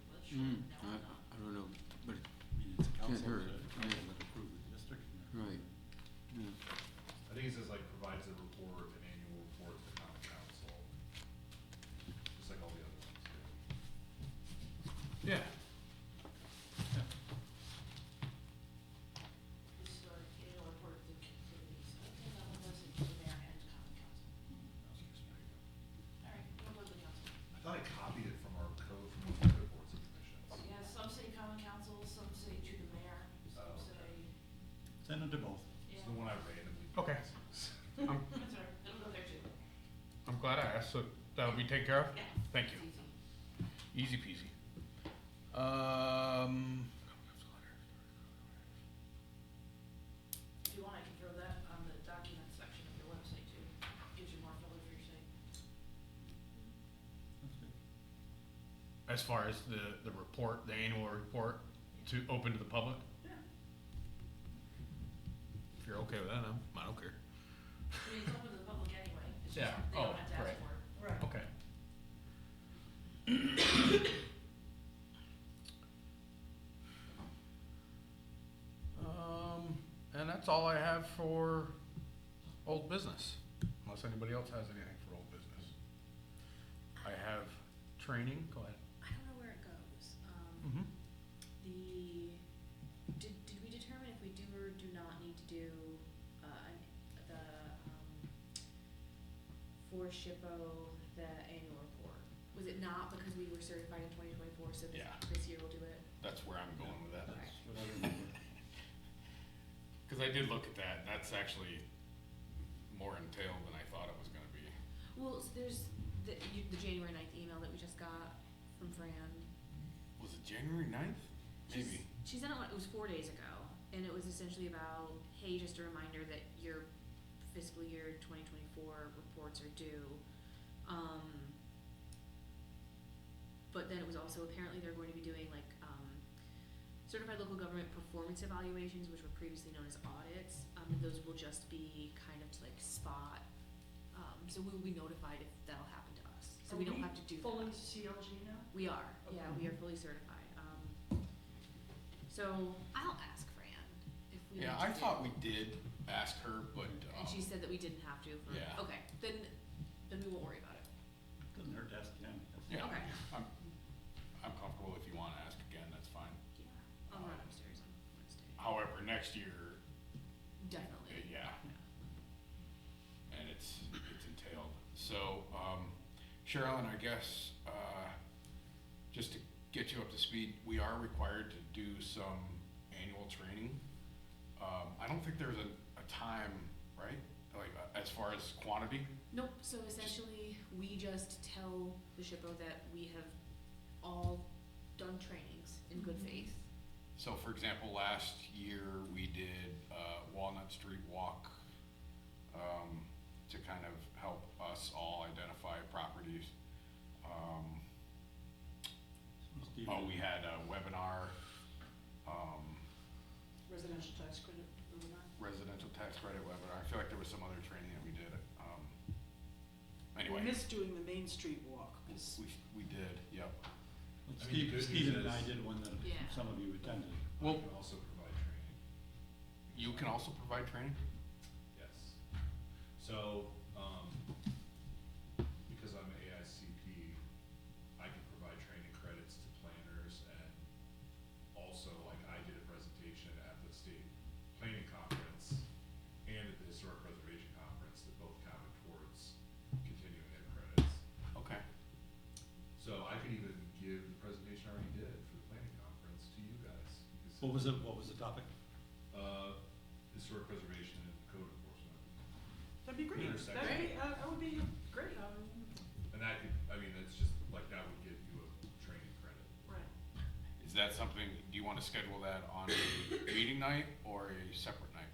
well, it's short, no, it's not. I don't know, but, I mean, it's a council hurt. that approved the district. right, yeah. I think it says like provides a report, an annual report to the common council, just like all the other ones do. Yeah. This is our annual report to activities, okay, that one goes into the mayor and common council. All right, we'll go to the council. I thought I copied it from our code from one of the other boards and commissions. Yeah, some say common council, some say to the mayor, some Oh, okay. say, Send it to both. yeah. It's the one I randomly. Okay. picked. I'm, That's all right, it'll go there too. I'm glad I asked, so that'll be taken care of? Yeah. Thank you. It's easy. Easy peasy. If you want, I can throw that on the document section of your website too. Gives you more filler for your site. That's good. As far as the report, the annual report to open to the public, Yeah. if you're okay with that, I don't care. I mean, it's open to the public anyway, it's just, Yeah. they Oh, don't have to ask right. for it. Right. Okay. And that's all I have for old business, unless anybody else has anything for old business. I have training, go ahead. I don't know where it goes. Mm-hmm. Did we determine if we do or do not need to do, the for SHPO, the annual report? Was it not because we were certified in 2024, so Yeah. this year we'll do it? That's where I'm going with that. Okay. That's what I remember. Cause I did look at that, that's actually more entailed than I thought it was gonna be. Well, so there's the January 9th email that we just got from Fran. Was it January 9th? Maybe. She sent it, it was 4 days ago, and it was essentially about, hey, just a reminder that your fiscal year 2024 reports are due. But then it was also, apparently they're going to be doing like, certified local government performance evaluations, which were previously known as audits. And those will just be kind of like spot, so we will be notified if that'll happen to us, so we don't have to do that. Fully CLG now? We are, yeah, we are fully certified. So I'll ask Fran if we. Yeah, need to I do- thought we did ask her, but, And she said that we didn't have to for, Yeah. okay, then we won't worry about it. Doesn't hurt to ask again. yeah, Okay. I'm comfortable if you wanna ask again, that's fine. Yeah, I'll run upstairs on Wednesday. However, next year, Definitely. yeah, and it's entailed. So, Sherilyn, I guess, just to get you up to speed, we are required to do some annual training. I don't think there's a time, right? Like, as far as quantity? Nope, so essentially, we just tell the SHPO that we have all done trainings in good faith. So for example, last year we did Walnut Street Walk to kind of help us all identify properties. We had a webinar, Residential tax credit, webinar? residential tax credit webinar. I feel like there was some other training that we did. Anyway, We missed doing the Main Street walk, 'cause we did, yep. Well, I mean, the good Stephen news and I is- did one that Yeah. some of you attended. I Well, can also provide training, you can also provide training? yes. So, because I'm AICP, I can provide training credits to planners, and also, like, I did a presentation at the state planning conference and at the historic preservation conference that both counted towards continuing ed credits. Okay. So I could even give the presentation I already did for the planning conference to you guys. because, What was the topic? Historic preservation and code enforcement. that'd be great. Intersection. That would be great. And that could, I mean, that's just, like, that would give you a training credit. Right. Is that something, do you wanna schedule that on a meeting night or a separate night?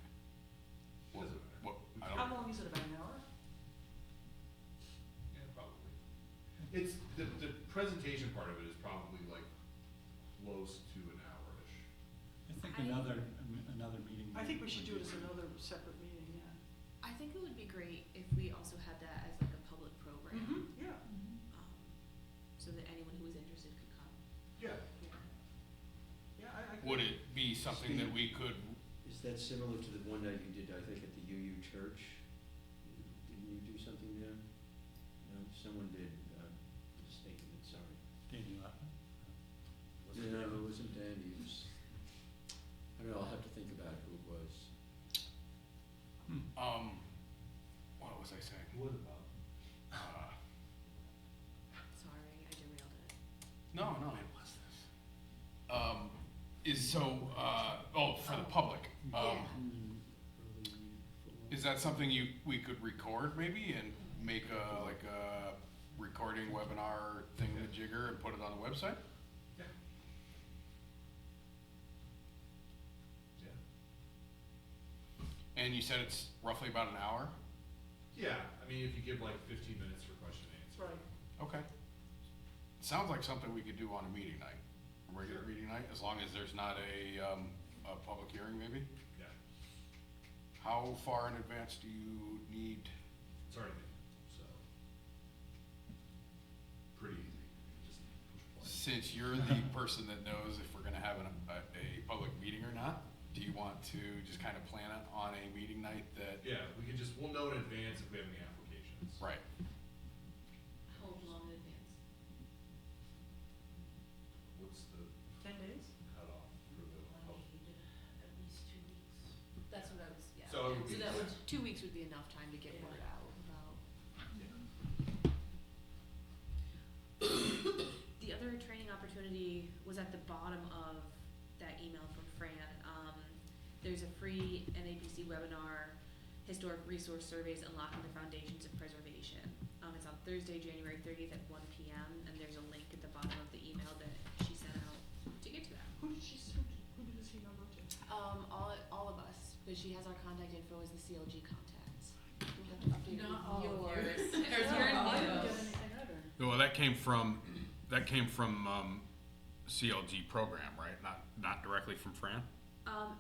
Doesn't matter. What, I How don't, long is it, about an hour? Yeah, probably. It's, the presentation part of it is probably like close to an hour-ish. I think I- another meeting. I think we should do would it as be- another separate meeting, yeah. I think it would be great if we also had that as like a public program. Yeah. So that anyone who was interested could come. Yeah. Yeah, I. would it be something that we could, Is that similar to the one that you did, I think, at the UU Church? Didn't you do something there? No, someone did, mistaken it, sorry. Danny Lappin? No, it wasn't Danny, it was, I don't know, I'll have to think about who it was. what was I saying? What about? Sorry, I derailed it. No, it was this. For the public, Yeah. Early fall. is that something we could record maybe and make a recording webinar thing with Jigger and put it on the website? Yeah. Yeah. And you said it's roughly about an hour? Yeah, I mean, if you give like 15 minutes for question and answer. Right. Okay. Sounds like something we could do on a meeting night, a regular meeting night, as long as there's not a public hearing maybe? Yeah, How far in advance do you need? it's already made, so. Pretty easy, just push play. Since you're the person that knows if we're gonna have a public meeting or not, do you want to just kind of plan it on a meeting night that? Yeah, we'll know in advance if we have any applications. Right, How long in advance? What's the 10 days? cutoff for the public? At least 2 weeks. That's what I was, yeah. So it would be- that would, 2 weeks would be enough time to get word out about. Yeah. was at the bottom of that email from Fran. There's a free NAPC webinar, Historic Resource Surveys Unlocking the Foundations of Preservation. It's on Thursday, January 30th at 1 p.m. and there's a link at the bottom of the email that she sent out to get to that. Who did this email go to? All of us, because she has our contact info as the CLG contacts. We'll have to update Not all of you. yours. No, Or your I I email. didn't get anything either. Well, that came from CLG program, right? Not directly from Fran?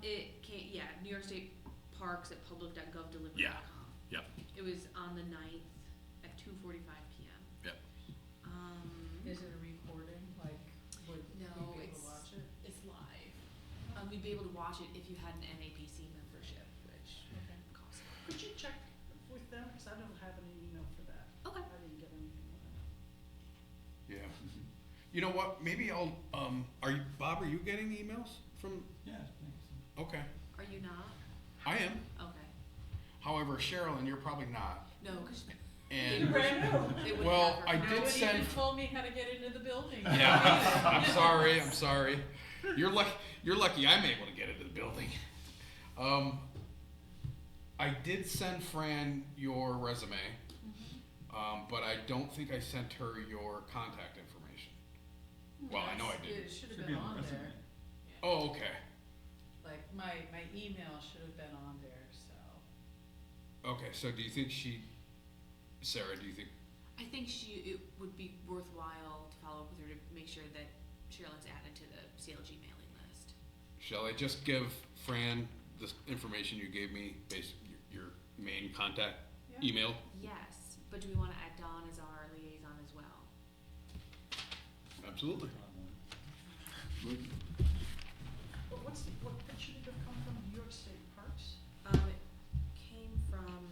It came, yeah, New York State Parks at public.gov.delivery.com. Yeah. Yep. It was on the 9th at 2:45 p.m. Yep. Is it a recording, like, would you No, be able it's, to watch it? it's live. You'd be able to watch it if you had an NAPC membership, which Okay. costs. Could you check with them, because I don't have any email for that. Okay. I didn't get anything with that. Yeah. You know what, maybe I'll, Bob, are you getting emails from, Yeah, thanks. okay, Are you not? I am. Okay. However, Sherilyn, you're probably not. No, because And, they would well, have her I phone. did Nobody send, even told me how to get into the building. yeah, I'm sorry. You're lucky I'm able to get into the building. I did send Fran your resume, but I don't think I sent her your contact information. Well, I know I did. It should have Should been be on on the there. resume. Oh, okay. Like, my email should have been on there, so. Okay, so do you think Sarah, do you think, I think it would be worthwhile to follow up with her to make sure that Sherilyn's added to the CLG mailing list. shall I just give Fran this information you gave me, your main contact Yeah. email? Yes, but do we want to add Dawn as our liaison as well? Absolutely. But what should it have come from, New York State Parks? It came from,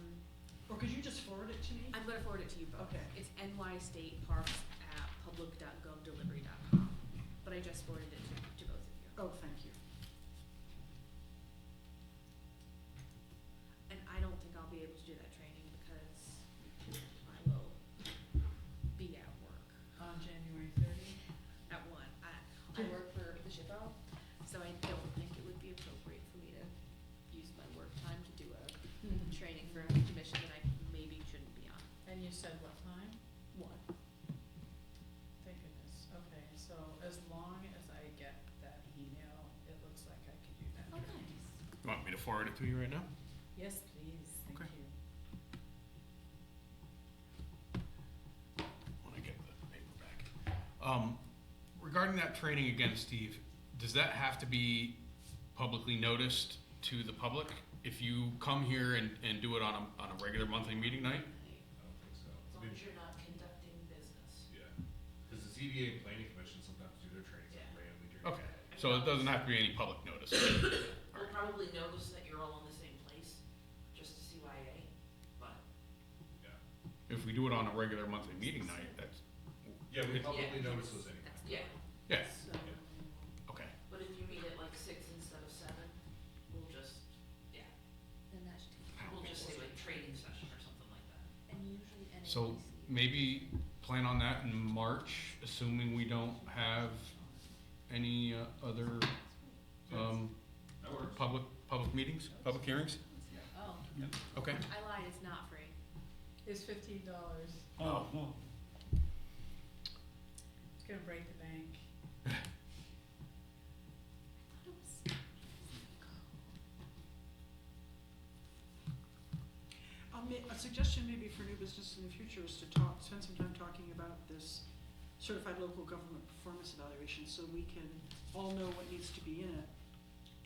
Or could you just forward it to me? I'm going to forward it to you both. Okay. It's nystateparks@public.gov.delivery.com, but I just forwarded it to both of you. Oh, thank you. And I don't think I'll be able to do that training because I will be at work On January 30th. at 1. I work for the SHPO, so I don't think it would be appropriate for me to use my work time to do a training for a commission that I maybe shouldn't be on. And you said what time? 1. Thank goodness. Okay, so as long as I get that email, it looks like I could do that. Oh, nice. You want me to forward it to you right now? Yes, please, thank Okay. you. When I get the paper back. Regarding that training again, Steve, does that have to be publicly noticed to the public? If you come here and do it on a regular monthly meeting night? I don't think so. As I long mean, as you're not conducting business. yeah, because the ZBA and planning commission sometimes do their trainings like Yeah. randomly during the Okay, day. so it doesn't have to be any public notice. We'll probably notice that you're all in the same place, just to CYA, but. Yeah, If we do it on a regular monthly meeting night, that's, yeah, we Yeah. publicly Yeah. notice those anytime. That's the Yeah. plan. yeah, So, okay. But if you meet at like 6 instead of 7, we'll just, yeah, Then that should take. we'll just say like training session or something like that. And usually NAPC. So maybe plan on that in March, assuming we don't have any other, That works. public meetings, public hearings? oh, Okay. I lied, it's not free. it's $15. Oh, no. It's gonna break the bank. A suggestion maybe for new business in the future is to spend some time talking about this certified local government performance evaluation, so we can all know what needs to be in it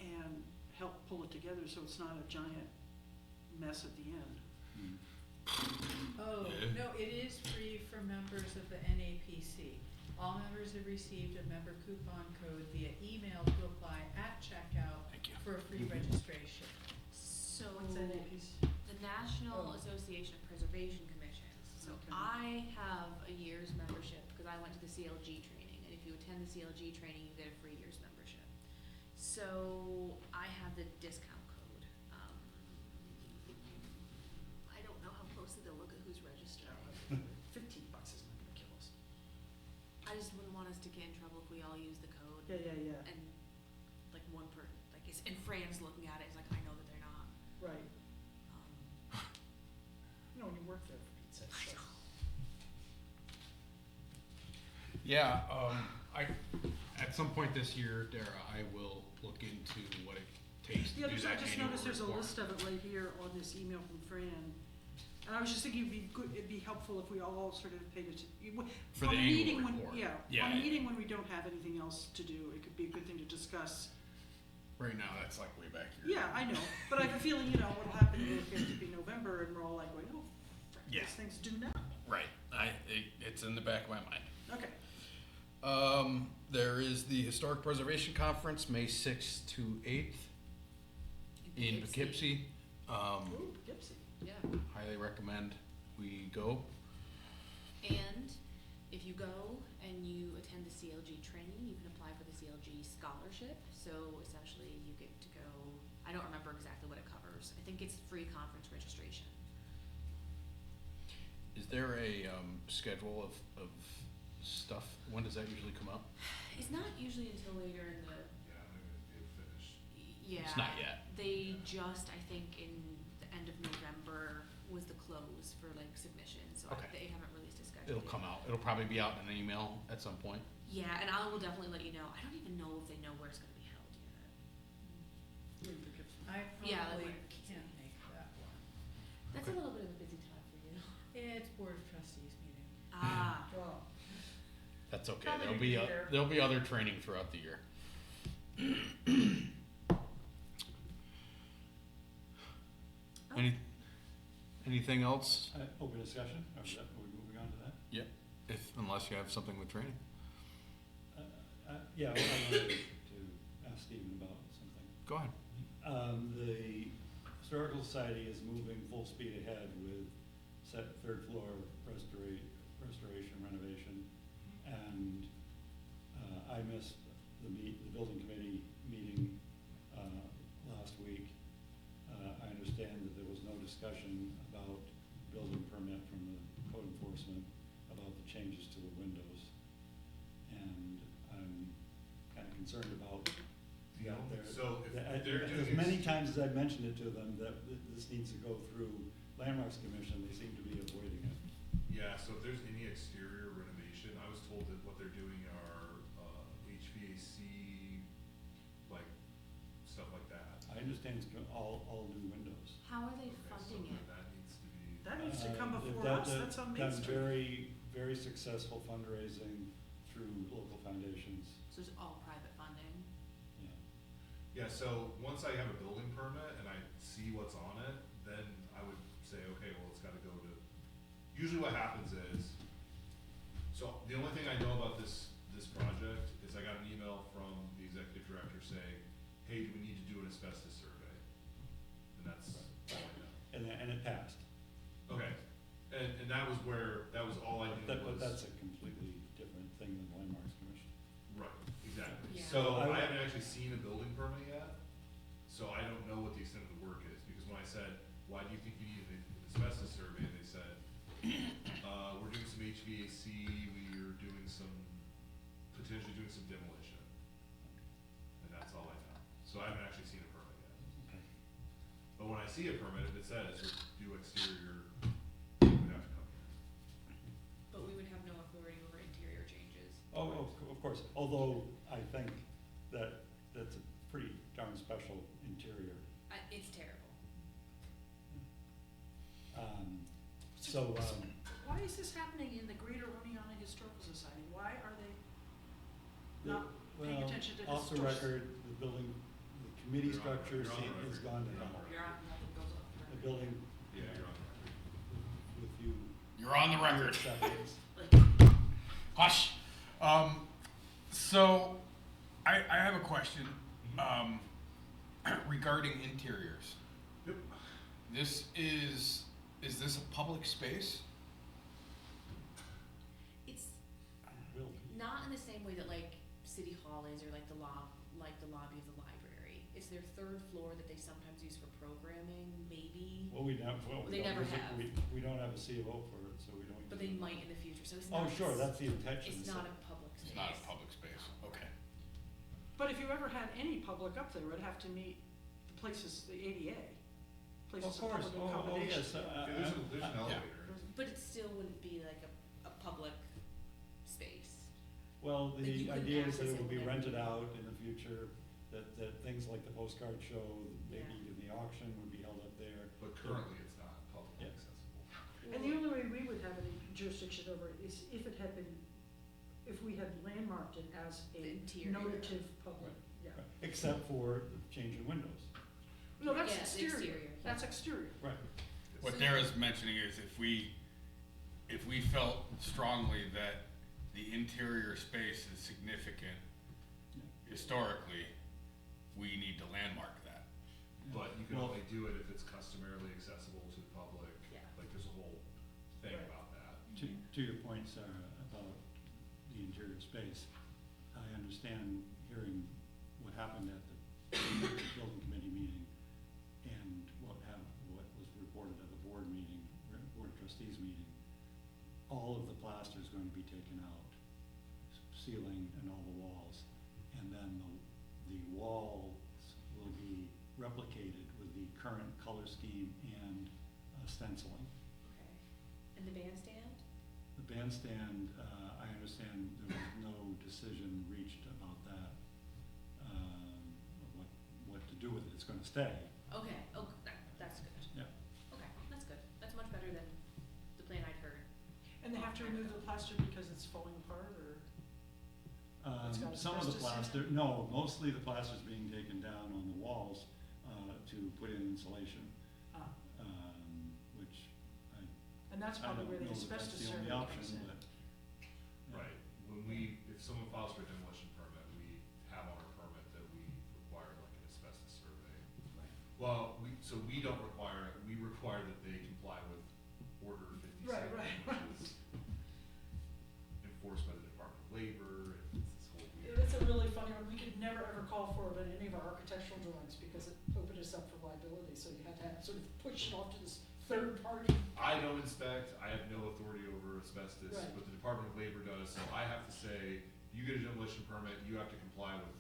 and help pull it together, so it's not a giant mess at the end. Oh, Yeah. no, it is free for members of the NAPC. All members have received a member coupon code via email to apply at checkout Thank you. for a free registration. So What's NAPC? the National Oh. Association of Preservation Commissions. So Okay. I have a year's membership because I went to the CLG training, and if you attend the CLG training, you get a free year's membership. So I have the discount code. I don't know how closely they'll look at who's registered. $15 is not gonna kill us. I just wouldn't want us to get in trouble if we all use the code Yeah, and like and Fran's looking at it, it's like, I know that they're not. right. Um, You know, when you work there, for Pete's sake, so. Yeah, at some point this year, Dara, I will look into what it takes to Yeah, do I that just annual noticed there's a report. list of it right here on this email from Fran. And I was just thinking it'd be helpful if we all sort of paid attention. For the annual report. Yeah, Yeah. on a meeting when we don't have anything else to do, it could be a good thing to discuss. Right now, that's like way back here. Yeah, I know, but I have a feeling, what'll happen is it'll get to be November and we're all like going, oh, frick, Yeah. these things do now. Right, it's in the back of my mind. Okay. There is the Historic Preservation Conference, May 6th to 8th in Poughkeepsie. Ooh, Poughkeepsie. Yeah. Highly recommend we go. And if you go and you attend the CLG training, you can apply for the CLG scholarship. So essentially you get to go, I don't remember exactly what it covers. I think it's free conference registration. Is there a schedule of stuff? When does that usually come up? It's not usually until later in the, Yeah, maybe it's finished. yeah. It's not yet. They just, I think in the end of November was the close for like submissions, so Okay. they haven't released a schedule. It'll come out. It'll probably be out in an email at some point. Yeah, and I will definitely let you know. I don't even know if they know where it's gonna be held yet. In Poughkeepsie. I Yeah, probably like- can't make that one. That's Okay. a little bit of a busy time for you. It's Board of Trustees meeting. Ah, Well, That's okay. Probably There'll be, later. there'll be other training throughout the year. Anything else? Open discussion, are we moving on to that? Unless you have something with training. Yeah, I wanted to ask Stephen about something. Go ahead. The Historical Society is moving full speed ahead with third floor restoration renovation. And I missed the building committee meeting last week. I understand that there was no discussion about building permit from the code enforcement about the changes to the windows. And I'm kind of concerned about Yeah, their. so if that- they're As doing many ex- times as I've mentioned it to them, that this needs to go through Landmarks Commission, they seem to be avoiding it. Yeah, so if there's any exterior renovation, I was told that what they're doing are, HVAC, like, stuff like that. I understand it's all new windows. how are they Okay, so funding then it? that needs to be. That needs to come They've before done- us, that's on Main done Street. very, very successful fundraising through local foundations, So it's all private funding? yeah. Yeah, so once I have a building permit and I see what's on it, then I would say, okay, well, it's gotta go to, usually what happens is, so the only thing I know about this project is I got an email from the executive director saying, hey, do we need to do an asbestos survey? And that's all I know. And it passed. Okay, and that was all I knew was. But that's a completely different thing than Landmarks Commission. Right, exactly. Yeah. So I would- I haven't actually seen a building permit yet, so I don't know what the extent of the work is, because when I said, why do you think you need an asbestos survey, they said, we're doing some HVAC, potentially doing some demolition. And that's all I know. So I haven't actually seen a permit yet. Okay. But when I see a permit, if it says do exterior, you would have to come here. But we would have no authority over interior changes. Oh, of course, although I think that that's a pretty darn special interior. It's terrible. So, Why is this happening in the Greater Oneonta Historical Society? Why are they not paying attention to off the historic- record, the building, the committee You're on- structure you're on the has record. gone to You're on hell. the You're on, nothing goes off the The record. building, Yeah, you're on the record. with you. You're on the record. seconds. Hush. So, I have a question, regarding interiors. Yep. Is this a public space? It's Will be. not in the same way that like City Hall is, or like the lobby of the library. It's their third floor that they sometimes use for programming, maybe, Well, we don't, They never have. We don't have a C of O for it, so we don't. but they might in the future, so it's Oh, not. sure, that's the intention. It's so- not a public space. It's not a public space, okay. But if you ever had any public up there, it'd have to meet the places, the ADA, places Of of course, public oh, accommodation. yes, There's an yeah. elevator. But it still wouldn't be like a public space. well, Like, you the couldn't idea is that access it will it be whenever rented you out in the future, that things like the postcard show, maybe Yeah. even the auction would be held up there. But currently, it's not publicly Yeah. accessible. And the only way we would have any jurisdiction over it is if it had been, if we had landmarked it as The a interior. notative public, yeah. Right. Except for changing windows. No, that's Yeah, the exterior, exterior, yeah. that's exterior. Right. What So- Dara's mentioning is if we felt strongly that the interior space is significant historically, we need to landmark that. But you can Well- only do it if it's customarily accessible to the public. Yeah. Like, there's a whole thing Right. about that. To your point, Sarah, about the interior space, I understand hearing what happened at the building committee meeting and what was reported at the board meeting, board of trustees meeting. All of the plaster is going to be taken out, ceiling and all the walls. And then the walls will be replicated with the current color scheme and stenciling. Okay. And the bandstand? The bandstand, I understand there was no decision reached about that, what to do with it, it's gonna stay. Okay, oh, that's good. Yeah. Okay, that's good. That's much better than the plan I'd heard. And they have to remove the plaster because it's falling apart, or? It's got Some of the asbestos in it? plaster, no, mostly the plaster's being taken down on the walls, to put in insulation, Ah, which and that's I probably don't where the know that asbestos that's the survey only comes option, in. but. yeah. Right, if someone files for a demolition permit, we have on our permit that we require like an asbestos survey. Right. Well, we don't require it, we require that they comply with Order 57, Right. which is enforced by the Department of Labor, and it's this whole weird. It's a really funny one, we could never ever call for it in any of our architectural drawings because it opened us up for liability, so you had to sort of push it off to this third party. I don't inspect, I have no authority over asbestos, Right. but the Department of Labor does, so I have to say, you get a demolition permit, you have to comply with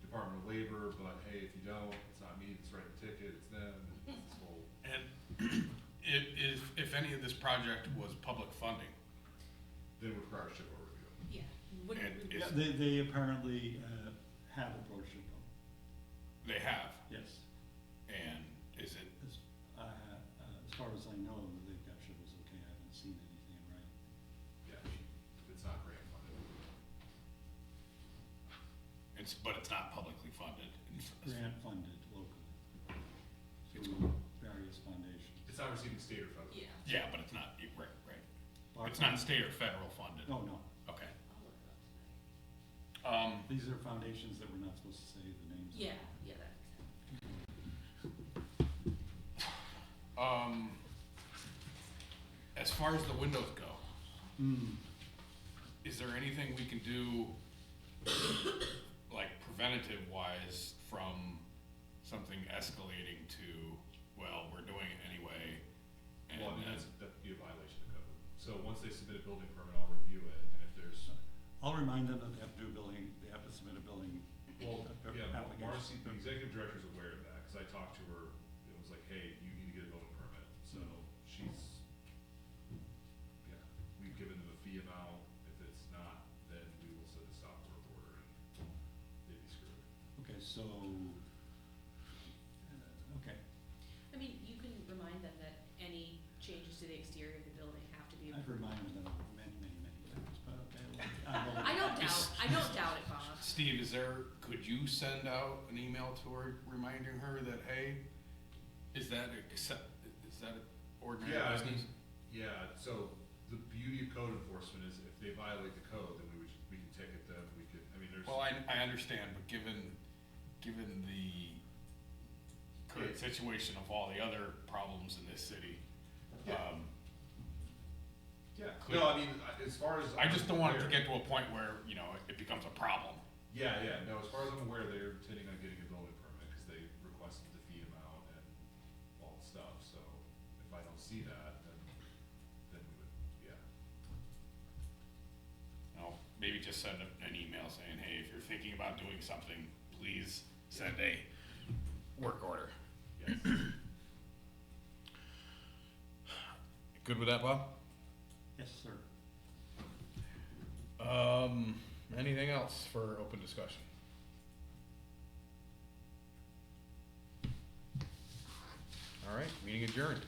Department of Labor, but hey, if you don't, it's not me that's writing the ticket, it's them, and it's this whole. And if any of this project was public funding, Then require a SHPO review. Yeah. And Yeah, is- they apparently, have approached it, they have, yes. and is it, As far as I know, they've got shovels okay, I haven't seen anything in writing. Yeah, it's not grant funded. but it's not publicly funded. Grant funded locally through various foundations. It's not receiving state or federal. Yeah. Yeah, but it's not, right. It's not state or federal funded. Oh, no, Okay. I'll look it up tonight. these are foundations that we're not supposed to say the names of. Yeah, that makes sense. As far as the windows go, Hmm, is there anything we can do, like preventative wise, from something escalating to, well, we're doing it anyway? And Well, I mean, then- that'd be a violation of code. So once they submit a building permit, I'll review it, and if there's, I'll remind them that they have to do a building, they have to submit a building. well, yeah, application. Marcy, the executive director's aware of that, cause I talked to her, it was like, hey, you need to get a building permit, so she's, yeah, we've given them a fee amount, if it's not, then we will send a stop work order, and they'd be screwed. Okay, so, okay, I mean, you can remind them that any changes to the exterior of the building have to be I've approved. reminded them many times, but okay. I don't doubt it, Bob. Steve, could you send out an email to her reminding her that, hey, is that ordinary Yeah, I business? mean, yeah, so the beauty of code enforcement is if they violate the code, then we can ticket them, we could, I mean, there's. Well, I understand, but given the current situation of all the other problems in this city, Yeah. Yeah, could- no, I mean, as far as. I just don't want it to I'm aware- get to a point where, it becomes a problem. Yeah, no, as far as I'm aware, they're intending on getting a building permit, cause they requested the fee amount and all the stuff, so if I don't see that, then we would, yeah. Maybe just send an email saying, hey, if you're thinking about doing something, please send a work order. Yes. Good with that, Bob? Yes, sir. Anything else for open discussion? All right, meeting adjourned.